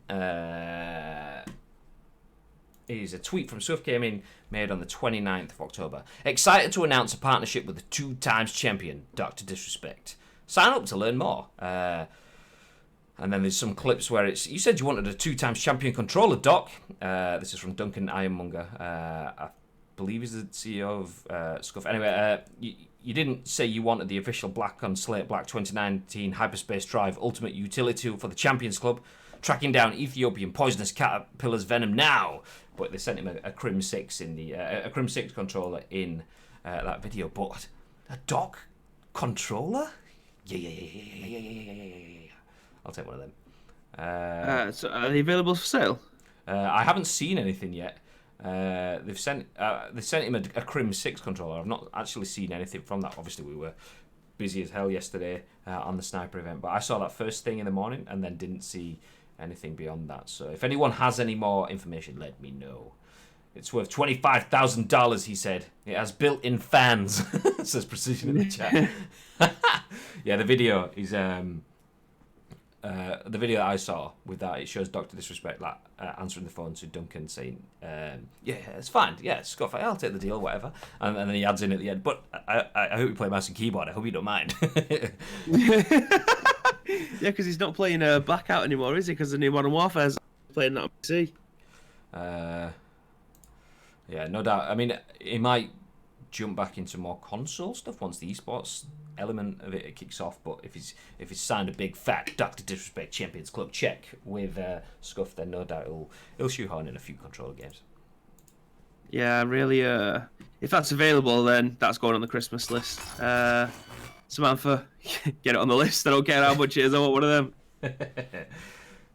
is a tweet from Swift Gaming made on the 29th of October. Excited to announce a partnership with the 2-times champion, Dr. Disrespect. Sign up to learn more. And then there's some clips where it's, you said you wanted a 2-times champion controller, Doc. This is from Duncan Ironmonger. I believe he's the CEO of Scuff. Anyway, you didn't say you wanted the official Black on Slate Black 2019 Hyperspace Drive Ultimate Utility Tool for the Champions Club. Tracking down Ethiopian poisonous caterpillar's venom now. But they sent him a Crim 6 in the a Crim 6 controller in that video. But a Doc controller? Yeah. I'll take one of them. So are they available for sale? I haven't seen anything yet. They sent him a Crim 6 controller. I've not actually seen anything from that. Obviously, we were busy as hell yesterday on the sniper event, but I saw that first thing in the morning and then didn't see anything beyond that. So if anyone has any more information, let me know. It's worth $25,000, he said. It has built-in fans, says Precision in the chat. Yeah, the video is the video that I saw with that. It shows Dr. Disrespect like answering the phone to Duncan saying, "Yeah, it's fine. Yeah, Scott, I'll take the deal, whatever." And then he adds in at the end, "But I hope you play mouse and keyboard. I hope you don't mind." Yeah, because he's not playing Blackout anymore, is he? Because the new Modern Warfare's playing that on PC. Yeah, no doubt. I mean, he might jump back into more console stuff once the esports element of it kicks off. But if he's signed a big fat Dr. Disrespect Champions Club check with Scuff, then no doubt he'll shoehorn in a few controller games. Yeah, really. If that's available, then that's going on the Christmas list. Samantha, get it on the list. I don't care how much it is. I want one of them.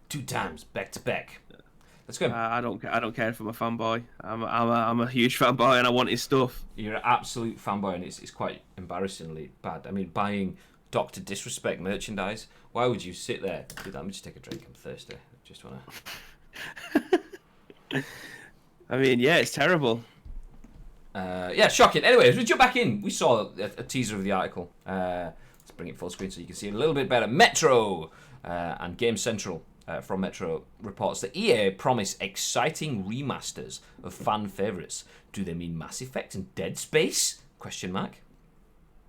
2 times back to back. Let's go. I don't care if I'm a fanboy. I'm a huge fanboy, and I want his stuff. You're an absolute fanboy, and it's quite embarrassingly bad. I mean, buying Dr. Disrespect merchandise. Why would you sit there? Dude, let me just take a drink. I'm thirsty. Just wanna. I mean, yeah, it's terrible. Yeah, shocking. Anyway, as we jump back in, we saw a teaser of the article. Let's bring it full screen so you can see it a little bit better. Metro and GameCentral from Metro reports that EA promise exciting remasters of fan favourites. Do they mean Mass Effect and Dead Space? Question mark.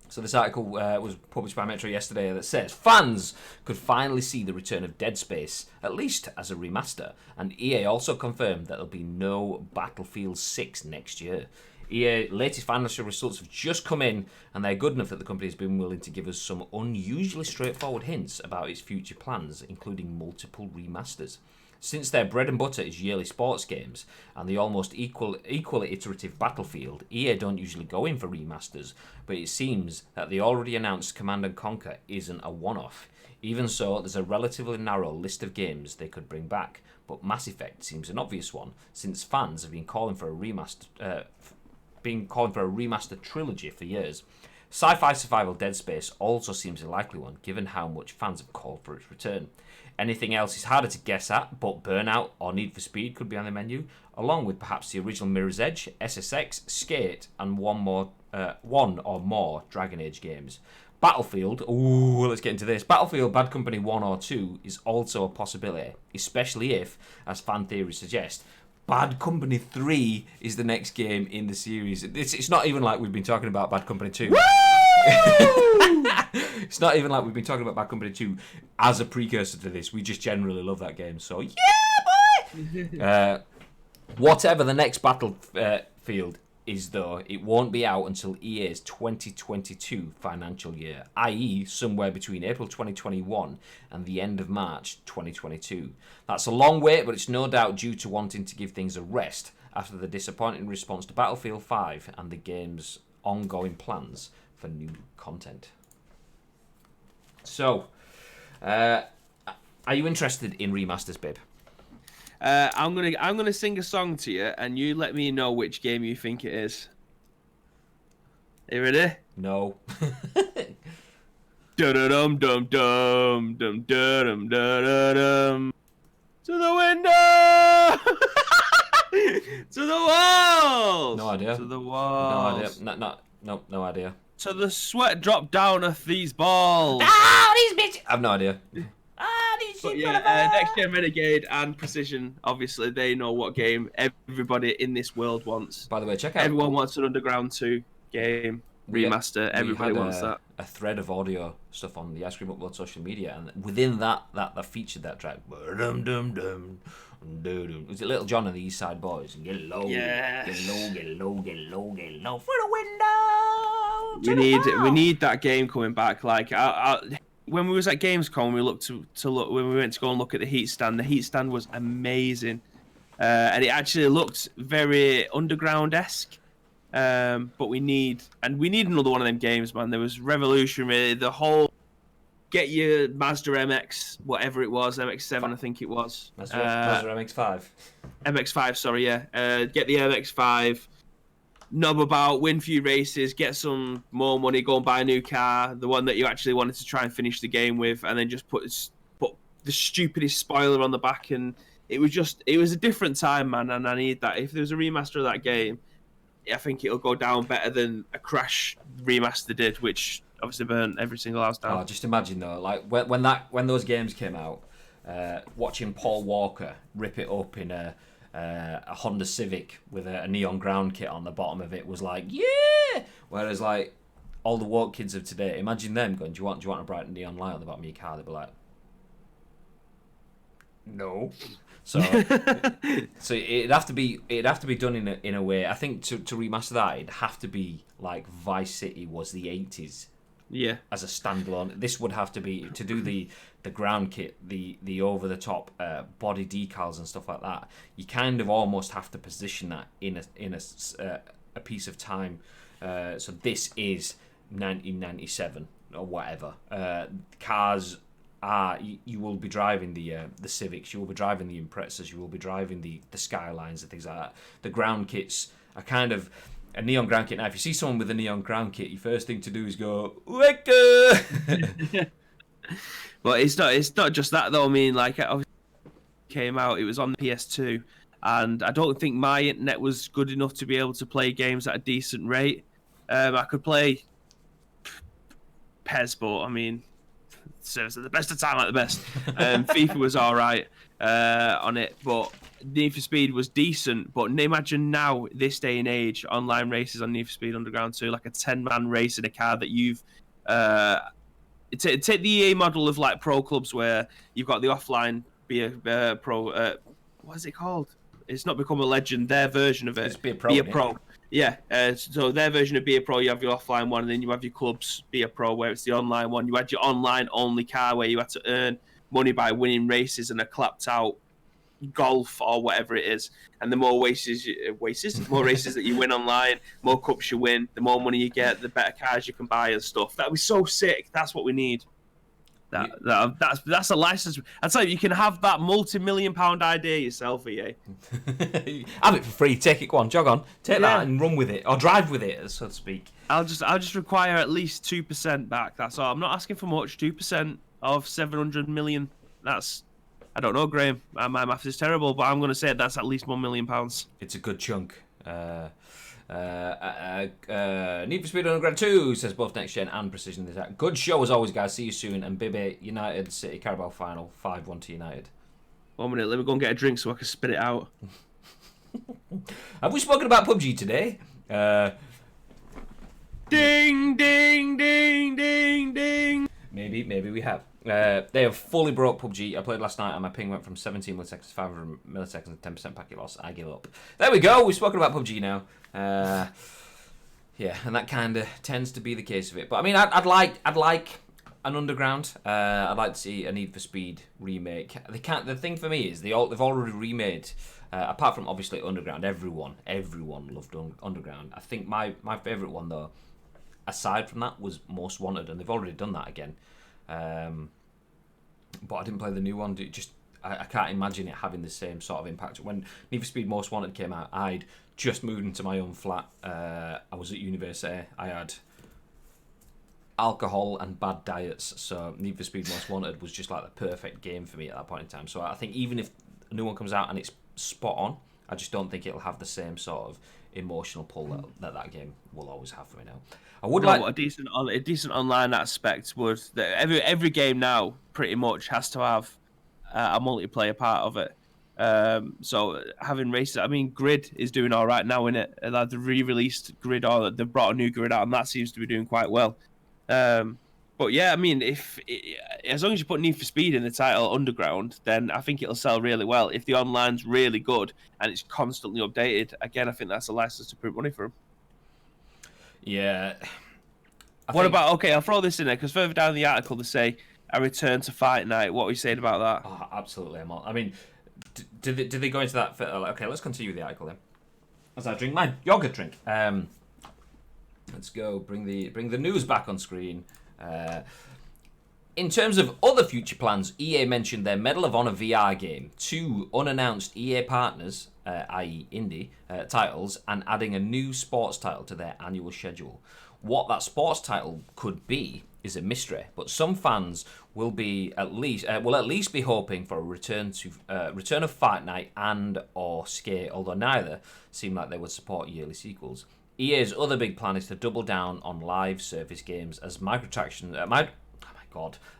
So this article was published by Metro yesterday that says fans could finally see the return of Dead Space, at least as a remaster. And EA also confirmed that there'll be no Battlefield 6 next year. EA latest financial results have just come in, and they're good enough that the company has been willing to give us some unusually straightforward hints about its future plans, including multiple remasters. Since their bread and butter is yearly sports games and the almost equally iterative Battlefield, EA don't usually go in for remasters, but it seems that the already announced Command & Conquer isn't a one-off. Even so, there's a relatively narrow list of games they could bring back, but Mass Effect seems an obvious one, since fans have been calling for a remaster trilogy for years. Sci-fi survival Dead Space also seems a likely one, given how much fans have called for its return. Anything else is harder to guess at, but Burnout or Need for Speed could be on the menu, along with perhaps the original Mirror's Edge, SSX, Skate, and one or more Dragon Age games. Battlefield, let's get into this. Battlefield Bad Company 1 or 2 is also a possibility, especially if, as fan theories suggest, Bad Company 3 is the next game in the series. It's not even like we've been talking about Bad Company 2. It's not even like we've been talking about Bad Company 2 as a precursor to this. We just generally love that game. So, yeah, boy! Whatever the next Battlefield is, though, it won't be out until EA's 2022 financial year, i.e. somewhere between April 2021 and the end of March 2022. That's a long wait, but it's no doubt due to wanting to give things a rest after the disappointing response to Battlefield 5 and the game's ongoing plans for new content. So, are you interested in remasters, babe? I'm gonna sing a song to you, and you let me know which game you think it is. Are you ready? No. Dum dum dum dum dum dum dum. To the window. To the walls. No idea. To the walls. No idea. No idea. So the sweat dropped down off these balls. These bitches. I have no idea. But yeah, Next Gen Renegade and Precision, obviously, they know what game everybody in this world wants. By the way, check out. Everyone wants an Underground 2 game remaster. Everybody wants that. A thread of audio stuff on the Ice Cream Upload social media, and within that featured that track. Was it Little John and the East Side Boys? Get low, yes. Get low for the window. We need that game coming back. Like when we was at Gamescom, we looked when we went to go and look at the heat stand. The heat stand was amazing, and it actually looked very Underground-esque. But we need another one of them games, man. There was revolutionary. The whole get your Mazda MX, whatever it was, MX-7, I think it was. Mazda MX-5. MX-5, sorry, yeah. Get the MX-5. Knob about, win a few races, get some more money, go and buy a new car, the one that you actually wanted to try and finish the game with, and then just put the stupidest spoiler on the back. And it was a different time, man, and I need that. If there's a remaster of that game, I think it'll go down better than a Crash remaster did, which obviously burnt every single house down. Oh, just imagine though, like when those games came out, watching Paul Walker rip it up in a Honda Civic with a neon ground kit on the bottom of it was like, yeah. Whereas like all the woke kids of today, imagine them going, do you want a bright neon light on the bottom of your car? They'd be like, no. So it'd have to be done in a way. I think to remaster that, it'd have to be like Vice City was the 80s. Yeah. As a standalone, this would have to be to do the ground kit, the over the top body decals and stuff like that. You kind of almost have to position that in a piece of time. So this is 1997 or whatever. Cars are you will be driving the Civics, you will be driving the Imprezas, you will be driving the Skylines and things like that. The ground kits are kind of a neon ground kit. Now, if you see someone with a neon ground kit, your first thing to do is go, Weka! But it's not just that though. I mean, like, it came out, it was on the PS2, and I don't think my internet was good enough to be able to play games at a decent rate. I could play PES, but I mean, serves at the best of time at the best. FIFA was all right on it, but Need for Speed was decent, but imagine now, this day and age, online races on Need for Speed Underground 2, like a 10-man race in a car that you've... take the EA model of like pro clubs where you've got the offline be a pro. What is it called? It's not Become a Legend. Their version of it. It's Be a Pro. Be a Pro. Yeah. So their version of Be a Pro, you have your offline one, and then you have your clubs Be a Pro, where it's the online one. You had your online only car where you had to earn money by winning races and a clapped out golf or whatever it is. And the more races that you win online, more cups you win, the more money you get, the better cars you can buy and stuff. That was so sick. That's what we need. That's a license. I'd say you can have that multi-million-pound idea yourself, EA. Have it for free. Take it. Go on, jog on. Take that and run with it, or drive with it, so to speak. I'll just require at least 2% back. That's all. I'm not asking for much. 2% of 700 million. That's... I don't know, Graham. My math is terrible, but I'm going to say that's at least £1 million. It's a good chunk. Need for Speed Underground 2 says both next gen and precision attack. Good show as always, guys. See you soon. And Bibby, United City Carabao final 5-1 to United. 1 minute. Let me go and get a drink so I can spit it out. Have we spoken about PUBG today? Ding, ding, ding, ding, ding. Maybe we have. They have fully broke PUBG. I played last night and my ping went from 17 milliseconds to 500 milliseconds and 10% packet loss. I give up. There we go. We've spoken about PUBG now. Yeah, and that kind of tends to be the case of it. But I mean, I'd like an Underground. I'd like to see a Need for Speed remake. They can't. The thing for me is they've already remade. Apart from obviously Underground, everyone loved Underground. I think my favourite one though, aside from that, was Most Wanted, and they've already done that again. But I didn't play the new one. I can't imagine it having the same sort of impact. When Need for Speed Most Wanted came out, I'd just moved into my own flat. I was at university. I had alcohol and bad diets, so Need for Speed Most Wanted was just like the perfect game for me at that point in time. So I think even if a new one comes out and it's spot on, I just don't think it'll have the same sort of emotional pull that game will always have for me now. I would like a decent online aspect would that every game now pretty much has to have a multiplayer part of it. So having races, I mean, Grid is doing all right now, innit? They've re-released Grid, or they've brought a new Grid out, and that seems to be doing quite well. But yeah, I mean, as long as you put Need for Speed in the title Underground, then I think it'll sell really well. If the online's really good and it's constantly updated, again, I think that's a license to print money for them. Yeah. Okay, I'll throw this in there, because further down the article they say a return to Fight Night. What are you saying about that? Oh, absolutely. I mean, did they go into that? Okay, let's continue with the article then. As I drink my yogurt drink. Let's go. Bring the news back on screen. In terms of other future plans, EA mentioned their Medal of Honor VR game, 2 unannounced EA partners, i.e. indie, titles, and adding a new sports title to their annual schedule. What that sports title could be is a mystery, but some fans will at least be hoping for a return of Fight Night and or Skate, although neither seem like they would support yearly sequels. EA's other big plan is to double down on live service games as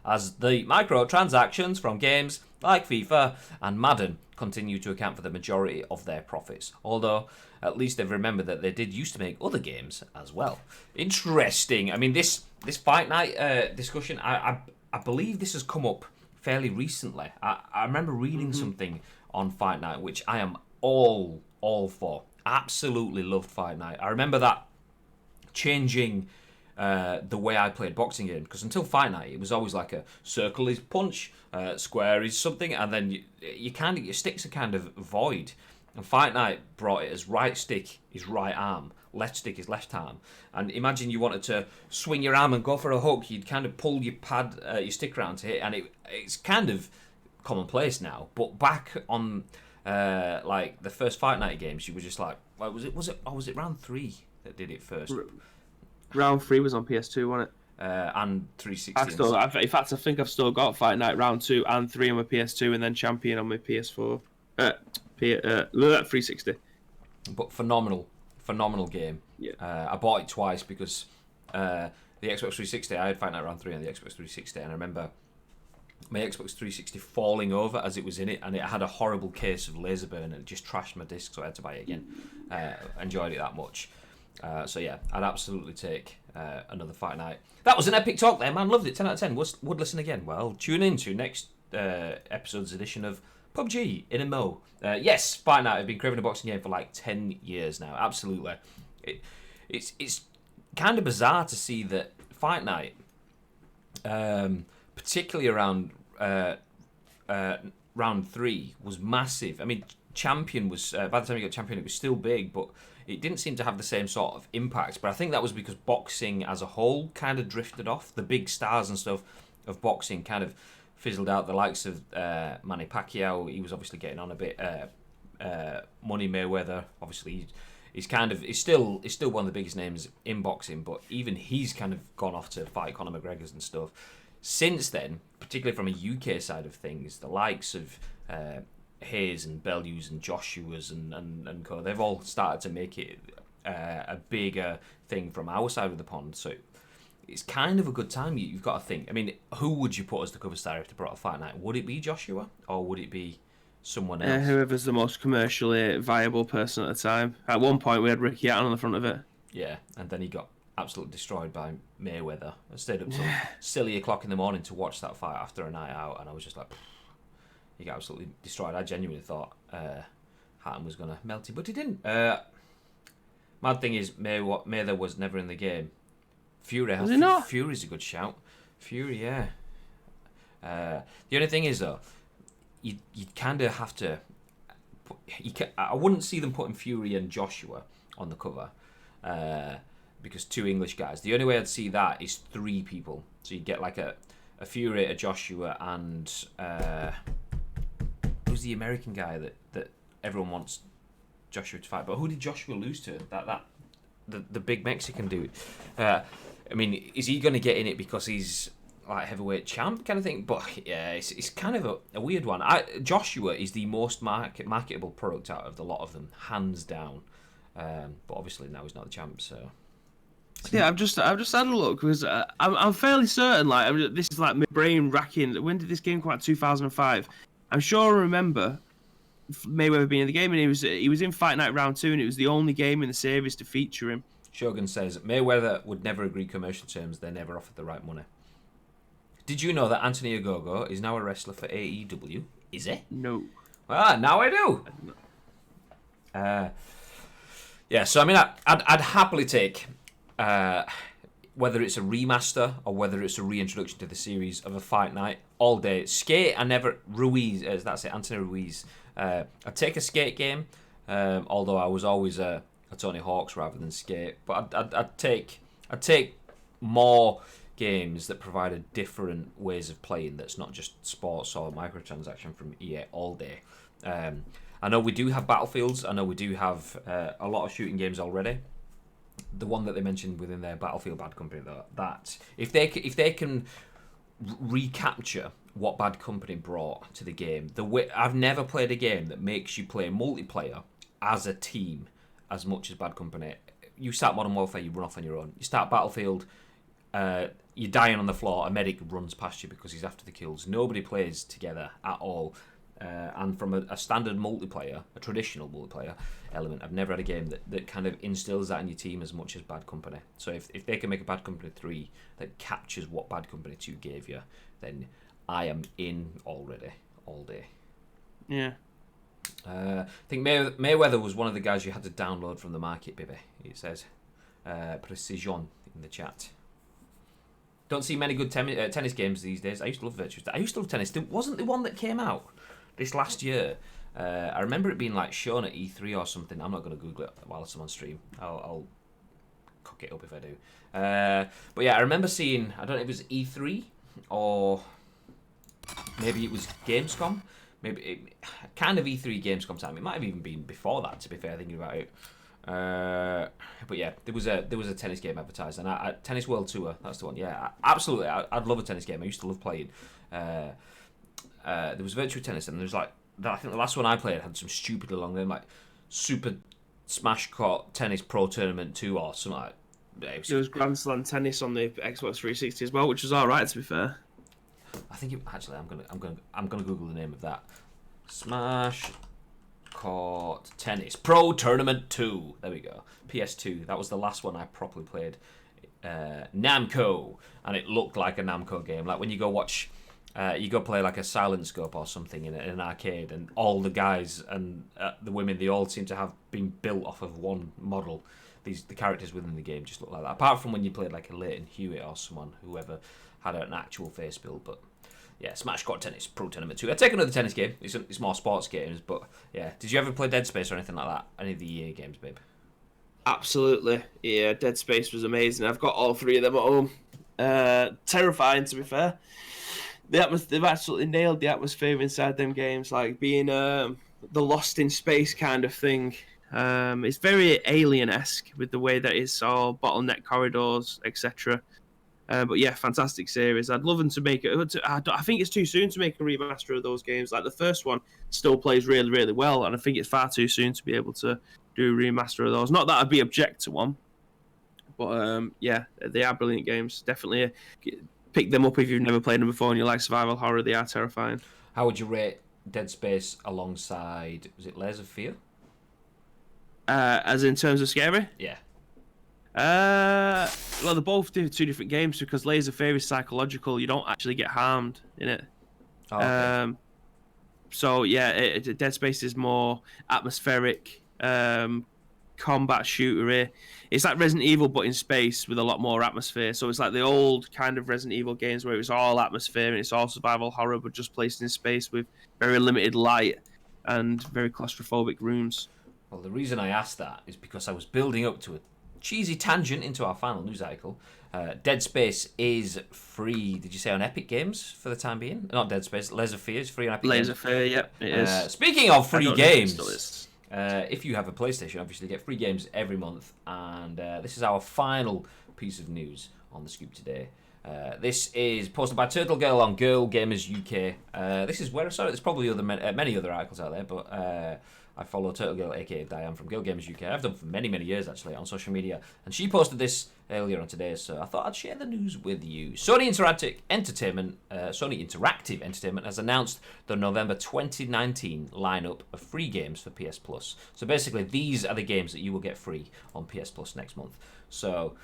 as the microtransactions from games like FIFA and Madden continue to account for the majority of their profits. Although, at least they've remembered that they did used to make other games as well. Interesting. I mean, this Fight Night discussion, I believe this has come up fairly recently. I remember reading something on Fight Night, which I am all for. Absolutely loved Fight Night. I remember that changing the way I played boxing games, because until Fight Night it was always like a circle is punch, square is something, and then your sticks are kind of void. And Fight Night brought it as right stick is right arm, left stick is left arm. And imagine you wanted to swing your arm and go for a hook, you'd kind of pull your your stick around to hit, and it's kind of commonplace now. But back on like the first Fight Night games, you were just like, well, was it round 3 that did it first? Round 3 was on PS2, wasn't it? And 360. In fact, I think I've still got Fight Night round 2 and 3 on my PS2, and then Champion on my PS4. 360. But phenomenal game. Yeah. I bought it twice because the Xbox 360, I had Fight Night round 3 on the Xbox 360, and I remember my Xbox 360 falling over as it was in it, and it had a horrible case of laser burn, and it just trashed my disc, so I had to buy it again. Enjoyed it that much. So yeah, I'd absolutely take another Fight Night. That was an epic talk there, man. Loved it. 10 out of 10. Would listen again. Well, tune in to next episode's edition of PUBG in a Mo. Yes, Fight Night. I've been craving a boxing game for like 10 years now. Absolutely. It's kind of bizarre to see that Fight Night, particularly around round 3, was massive. I mean, Champion was by the time you got Champion, it was still big, but it didn't seem to have the same sort of impact. But I think that was because boxing as a whole kind of drifted off. The big stars and stuff of boxing kind of fizzled out. The likes of Manny Pacquiao, he was obviously getting on a bit. Money Mayweather, obviously, he's still one of the biggest names in boxing, but even he's kind of gone off to fight Conor McGregor's and stuff. Since then, particularly from a UK side of things, the likes of Hayes and Bellews and Joshua's and co, they've all started to make it a bigger thing from our side of the pond. So it's kind of a good time. You've got to think. I mean, who would you put as the cover star if they brought a Fight Night? Would it be Joshua, or would it be someone else? Whoever's the most commercially viable person at the time. At one point, we had Ricky Hatton on the front of it. Yeah, and then he got absolutely destroyed by Mayweather. I stayed up till silly o'clock in the morning to watch that fight after a night out, and I was just like, he got absolutely destroyed. I genuinely thought Hatton was going to melt him, but he didn't. Mad thing is, Mayweather was never in the game. Fury, was he not? Fury's a good shout. Fury, yeah. The only thing is, though, you kind of have to. I wouldn't see them putting Fury and Joshua on the cover. Because 2 English guys. The only way I'd see that is 3 people. So you get like a Fury, a Joshua, and who's the American guy that everyone wants Joshua to fight? But who did Joshua lose to? The big Mexican dude. I mean, is he going to get in it because he's like heavyweight champ kind of thing? But yeah, it's kind of a weird one. Joshua is the most marketable product out of the lot of them, hands down. But obviously now he's not the champ, so. Yeah, I've just had a look because I'm fairly certain. Like, this is like my brain racking. When did this game come out? 2005. I'm sure I remember Mayweather being in the game, and he was in Fight Night Round 2, and it was the only game in the series to feature him. Shogun says Mayweather would never agree commercial terms. They never offered the right money. Did you know that Anthony Ogogo is now a wrestler for AEW? Is he? No. Well, now I do. Yeah, so I mean, I'd happily take whether it's a remaster or whether it's a reintroduction to the series of a Fight Night all day. Skate, I never Ruiz, that's it, Anthony Ruiz. I'd take a Skate game, although I was always a Tony Hawk's rather than Skate. But I'd take more games that provided different ways of playing. That's not just sports or microtransaction from EA all day. I know we do have Battlefields. I know we do have a lot of shooting games already. The one that they mentioned within their Battlefield Bad Company, though, that if they can recapture what Bad Company brought to the game, I've never played a game that makes you play multiplayer as a team as much as Bad Company. You start Modern Warfare, you run off on your own. You start Battlefield, you're dying on the floor, a medic runs past you because he's after the kills. Nobody plays together at all. And from a standard multiplayer, a traditional multiplayer element, I've never had a game that kind of instills that in your team as much as Bad Company. So if they can make a Bad Company 3 that captures what Bad Company 2 gave you, then I am in already, all day. Yeah. I think Mayweather was one of the guys you had to download from the market, baby, it says. Precision in the chat. Don't see many good tennis games these days. I used to love Virtua. I used to love tennis. There wasn't the one that came out this last year. I remember it being like shown at E3 or something. I'm not going to Google it while I'm on stream. I'll cock it up if I do. But yeah, I remember seeing, I don't know if it was E3 or maybe it was Gamescom. Maybe kind of E3 Gamescom time. It might have even been before that, to be fair, thinking about it. But yeah, there was a tennis game advertised, and Tennis World Tour, that's the one. Yeah, absolutely. I'd love a tennis game. I used to love playing. There was Virtua Tennis, and there's like, I think the last one I played had some stupid along there, like Super Smash Court Tennis Pro Tournament 2 or something like that. There was Grand Slam Tennis on the Xbox 360 as well, which was alright, to be fair. I think actually I'm gonna Google the name of that. Smash Court Tennis Pro Tournament 2. There we go. PS2. That was the last one I properly played. Namco, and it looked like a Namco game. Like when you go watch, you go play like a Silent Scope or something in an arcade, and all the guys and the women, they all seem to have been built off of one model. The characters within the game just look like that. Apart from when you played like a Leighton Hewitt or whoever had an actual face build, but. Yeah, Smash Court Tennis Pro Tournament 2. I'd take another tennis game. It's more sports games, but yeah. Did you ever play Dead Space or anything like that? Any of the EA games, babe? Absolutely. Yeah, Dead Space was amazing. I've got all 3 of them at home. Terrifying, to be fair. They've absolutely nailed the atmosphere inside them games, like being the Lost in Space kind of thing. It's very Alien-esque with the way that it's all bottleneck corridors, etc. But yeah, fantastic series. I'd love them to make it. I think it's too soon to make a remaster of those games. Like the first one still plays really, really well, and I think it's far too soon to be able to do a remaster of those. Not that I'd be object to one, but yeah, they are brilliant games. Definitely pick them up if you've never played them before and you like survival horror. They are terrifying. How would you rate Dead Space alongside, was it Layers of Fear? As in terms of scary? Yeah. Well, they both do 2 different games because Layers of Fear is psychological. You don't actually get harmed in it. Oh, okay. So yeah, Dead Space is more atmospheric, combat shootery. It's like Resident Evil but in space with a lot more atmosphere. So it's like the old kind of Resident Evil games where it was all atmosphere and it's all survival horror but just placed in space with very limited light and very claustrophobic rooms. Well, the reason I asked that is because I was building up to a cheesy tangent into our final news article. Dead Space is free, did you say, on Epic Games for the time being? Not Dead Space, Layers of Fear is free on Epic Games. Layers of Fear, yep, it is. Speaking of free games, if you have a PlayStation, obviously you get free games every month, and this is our final piece of news on the scoop today. This is posted by TurtleGirl on Girl Gamers UK. This is where I saw it. There's probably many other articles out there, but I follow TurtleGirl, aka Diane from Girl Gamers UK. I've done for many, many years actually on social media, and she posted this earlier on today, so I thought I'd share the news with you. Sony Interactive Entertainment has announced the November 2019 lineup of free games for PS Plus. So basically, these are the games that you will get free on PS Plus next month. So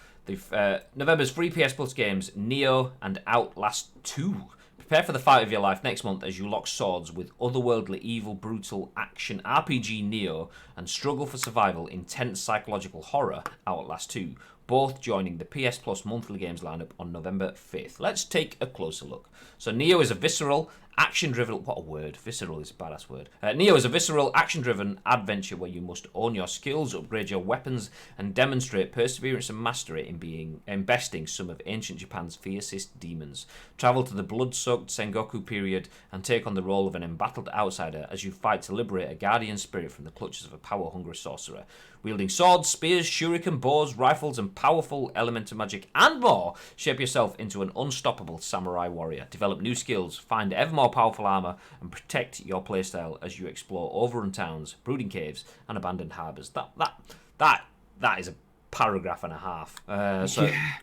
November's free PS Plus games: Neo and Outlast 2. Prepare for the fight of your life next month as you lock swords with otherworldly, evil, brutal action RPG Neo and struggle for survival in tense psychological horror Outlast 2, both joining the PS Plus monthly games lineup on November 5th. Let's take a closer look. So Neo is a visceral, action-driven... What a word. Visceral is a badass word. Neo is a visceral, action-driven adventure where you must own your skills, upgrade your weapons, and demonstrate perseverance and mastery in besting some of ancient Japan's fiercest demons. Travel to the blood-soaked Sengoku period and take on the role of an embattled outsider as you fight to liberate a guardian spirit from the clutches of a power-hungry sorcerer. Wielding swords, spears, shuriken, bows, rifles, and powerful elemental magic, and more, shape yourself into an unstoppable samurai warrior. Develop new skills, find ever more powerful armor, and protect your playstyle as you explore overrun towns, brooding caves, and abandoned harbors. That is a paragraph and a half.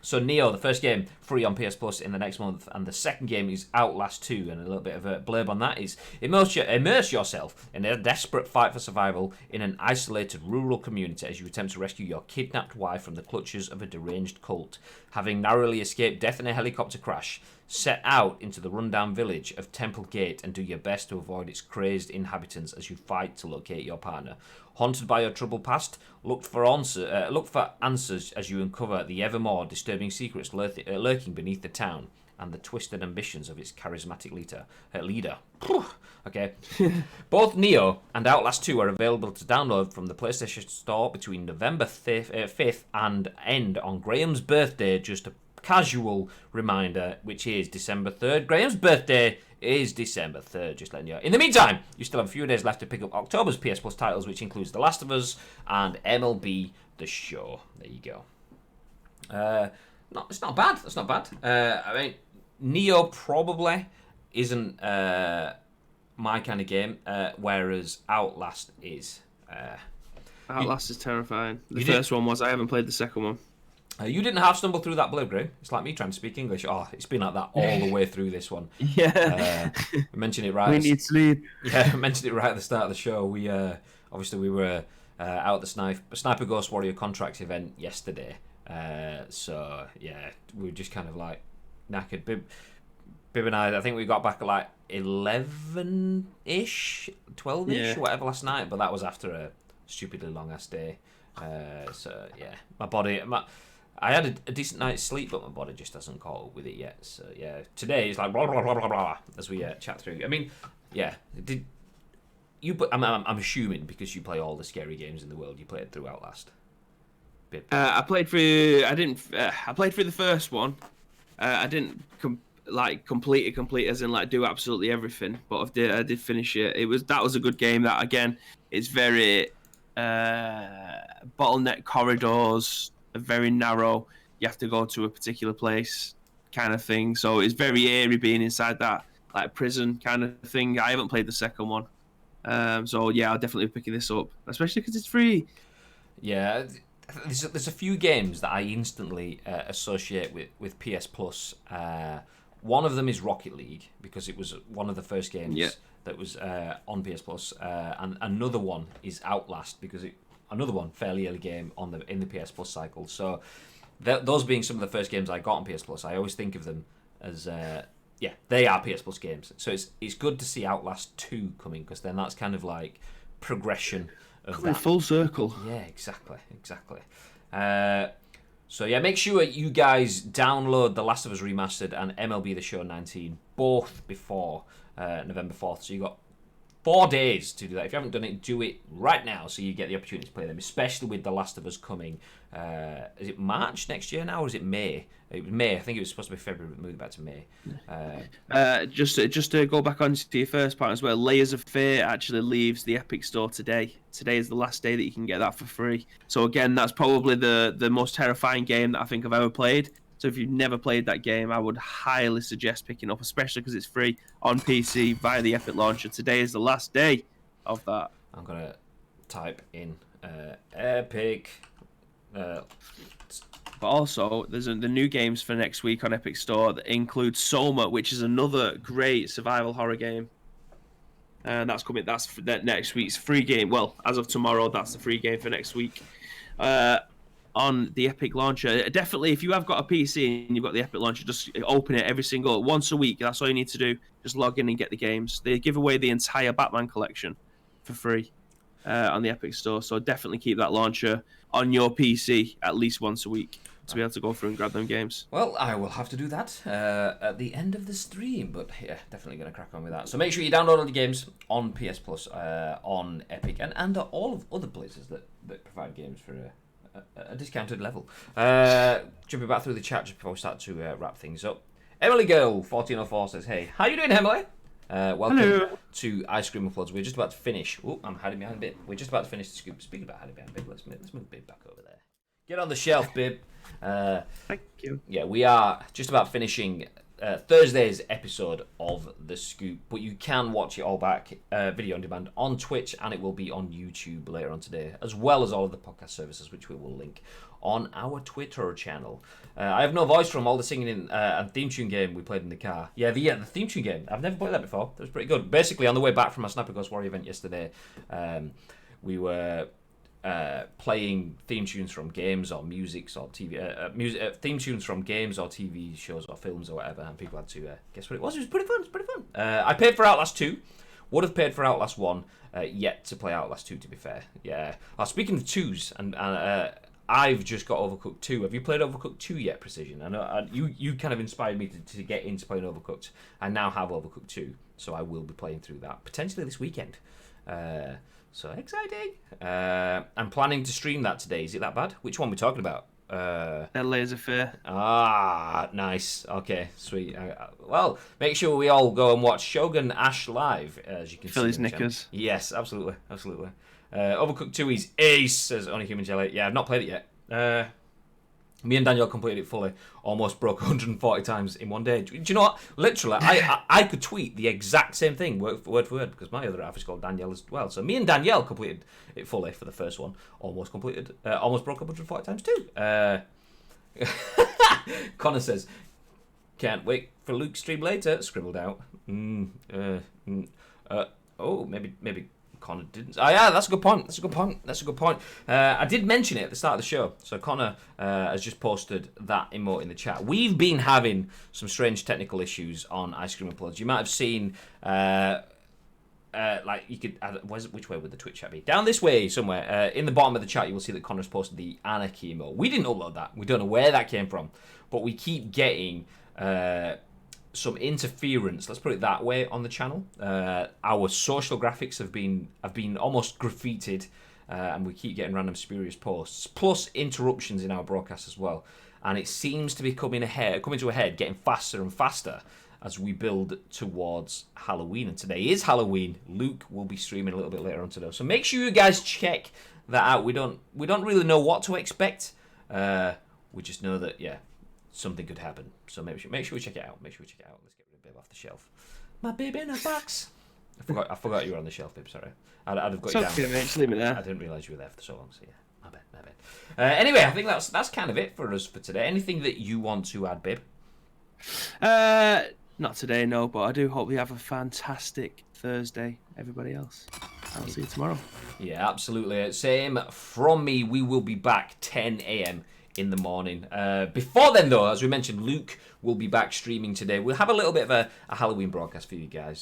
So Neo, the first game, free on PS Plus in the next month, and the second game is Outlast 2, and a little bit of a blurb on that is immerse yourself in a desperate fight for survival in an isolated rural community as you attempt to rescue your kidnapped wife from the clutches of a deranged cult. Having narrowly escaped death in a helicopter crash, set out into the rundown village of Temple Gate and do your best to avoid its crazed inhabitants as you fight to locate your partner. Haunted by your troubled past, look for answers as you uncover the ever more disturbing secrets lurking beneath the town and the twisted ambitions of its charismatic leader. Okay. Both Neo and Outlast 2 are available to download from the PlayStation Store between November 5th and end on Graham's birthday. Just a casual reminder, which is December 3rd. Graham's birthday is December 3rd, just letting you know. In the meantime, you still have a few days left to pick up October's PS Plus titles, which includes The Last of Us and MLB The Show. There you go. It's not bad. That's not bad. I mean, Neo probably isn't my kind of game, whereas Outlast is. Outlast is terrifying. The first one was. I haven't played the second one. You didn't half stumble through that, Blue Grey. It's like me trying to speak English. Oh, it's been like that all the way through this one. Yeah. I mentioned it right. We need sleep. Yeah, I mentioned it right at the start of the show. We obviously we were out at the Sniper Ghost Warrior Contracts event yesterday. So yeah, we were just kind of like knackered. Bib and I think we got back at like 11-ish, 12-ish, whatever last night. But that was after a stupidly long ass day. So yeah, my body. I had a decent night's sleep, but my body just hasn't caught up with it yet. So yeah, today is like blah blah blah blah blah as we chat through. I mean, yeah, did you? I'm assuming because you play all the scary games in the world, you played through Outlast. I played through. I didn't. I played through the first one. I didn't complete as in like do absolutely everything, but I did finish it. That was a good game. That again, it's very bottleneck corridors. Very narrow. You have to go to a particular place, kind of thing. So it's very eerie being inside that like prison kind of thing. I haven't played the second one, so yeah, I'll definitely be picking this up, especially because it's free. Yeah, there's a few games that I instantly associate with PS Plus. One of them is Rocket League because it was one of the first games that was on PS Plus, and another one is Outlast because another one fairly early game in the PS Plus cycle. So those being some of the first games I got on PS Plus, I always think of them as they are PS Plus games. So it's good to see Outlast 2 coming because then that's kind of like progression of coming that. Full circle. Yeah, exactly. So yeah, make sure you guys download The Last of Us Remastered and MLB The Show 19 both before November 4th. So you got 4 days to do that. If you haven't done it, do it right now so you get the opportunity to play them, especially with The Last of Us coming. Is it March next year now, or is it May? It was May. I think it was supposed to be February, but moved back to May. Just to go back on to your first part as well, Layers of Fear actually leaves the Epic Store today. Today is the last day that you can get that for free. So again, that's probably the most terrifying game that I think I've ever played. So if you've never played that game, I would highly suggest picking up, especially because it's free on PC via the Epic Launcher. Today is the last day of that. I'm going to type in Epic. But also, there's the new games for next week on Epic Store that include Soma, which is another great survival horror game. And that's coming. That's next week's free game. Well, as of tomorrow, that's the free game for next week. On the Epic Launcher. Definitely, if you have got a PC and you've got the Epic Launcher, just open it once a week. That's all you need to do. Just log in and get the games. They give away the entire Batman collection for free on the Epic Store. So definitely keep that launcher on your PC at least once a week to be able to go through and grab them games. Well, I will have to do that at the end of the stream, but yeah, definitely going to crack on with that. So make sure you download all the games on PS Plus, on Epic, and all of other places that provide games for a discounted level. Jumping back through the chat just before we start to wrap things up. Emily Girl 1404 says, "Hey, how you doing, Emily? Welcome to Ice Cream Uploads. We're just about to finish. Oh, I'm hiding behind Bib. We're just about to finish the scoop. Speaking about hiding behind Bib, let's move Bib back over there. Get on the shelf, Bib. Thank you. Yeah, we are just about finishing Thursday's episode of The Scoop, but you can watch it all back, video on demand, on Twitch, and it will be on YouTube later on today, as well as all of the podcast services, which we will link on our Twitter channel. I have no voice from all the singing and theme tune game we played in the car. Yeah, the theme tune game. I've never played that before. That was pretty good. Basically, on the way back from our Sniper Ghost Warrior event yesterday, we were playing theme tunes from games or music or TV, theme tunes from games or TV shows or films or whatever, and people had to guess what it was. It was pretty fun. It's pretty fun. I paid for Outlast 2. Would have paid for Outlast 1. Yet to play Outlast 2, to be fair. Yeah. Speaking of twos, and I've just got Overcooked 2. Have you played Overcooked 2 yet, Precision? I know you kind of inspired me to get into playing Overcooked. I now have Overcooked 2, so I will be playing through that potentially this weekend. So exciting! I'm planning to stream that today. Is it that bad? Which one are we talking about? Layers of Fear. Nice. Okay, sweet. Well, make sure we all go and watch Shogun Ash live, as you can see. Fill his knickers. Yes, absolutely. Overcooked 2 is ace, says Only Human Jelly. Yeah, I've not played it yet. Me and Daniel completed it fully. Almost broke 140 times in one day. Do you know what? Literally, I could tweet the exact same thing word for word because my other half is called Danielle as well. So me and Danielle completed it fully for the first one. Almost broke 140 times too. Connor says, can't wait for Luke's stream later. Scribbled out. Oh, maybe Connor didn't. Oh, yeah, that's a good point. I did mention it at the start of the show. So Connor has just posted that emote in the chat. We've been having some strange technical issues on Ice Cream Uploads. You might have seen... like you could which way would the Twitch chat be? Down this way somewhere. In the bottom of the chat you will see that Connor's posted the anarchy emote. We didn't upload that. We don't know where that came from, but we keep getting some interference, let's put it that way, on the channel. Our social graphics have been almost graffitied, and we keep getting random spurious posts, plus interruptions in our broadcast as well. And it seems to be coming to a head, getting faster and faster as we build towards Halloween. And today is Halloween. Luke will be streaming a little bit later on today, so make sure you guys check that out. We don't really know what to expect. We just know that something could happen. So make sure we check it out. Let's get rid of Bib off the shelf. My Bib in a box. I forgot you were on the shelf, Bib. Sorry, I'd have got you down. Okay, mate, just leave it there. I didn't realise you were there for so long. So yeah, my bad. Anyway, I think that's kind of it for us for today. Anything that you want to add, Bib? Not today, no, but I do hope we have a fantastic Thursday, everybody else. I'll see you tomorrow. Yeah, absolutely. Same from me. We will be back 10 a.m. in the morning. Before then, though, as we mentioned, Luke will be back streaming today. We'll have a little bit of a Halloween broadcast for you guys.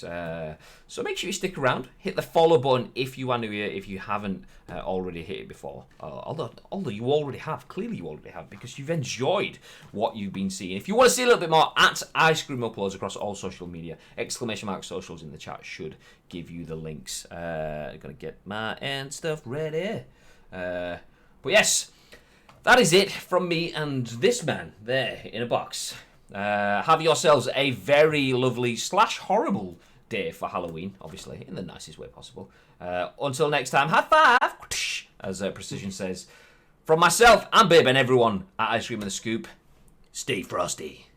So make sure you stick around. Hit the follow button if you are new here, if you haven't already hit it before. Although you already have. Clearly you already have, because you've enjoyed what you've been seeing. If you want to see a little bit more, at Ice Cream Uploads across all social media, ! Socials in the chat should give you the links. Gonna get my end stuff ready. But yes, that is it from me and this man there in a box. Have yourselves a very lovely / horrible day for Halloween, obviously, in the nicest way possible. Until next time, high five, as Precision says. From myself and Bib and everyone at Ice Cream and the Scoop, stay frosty.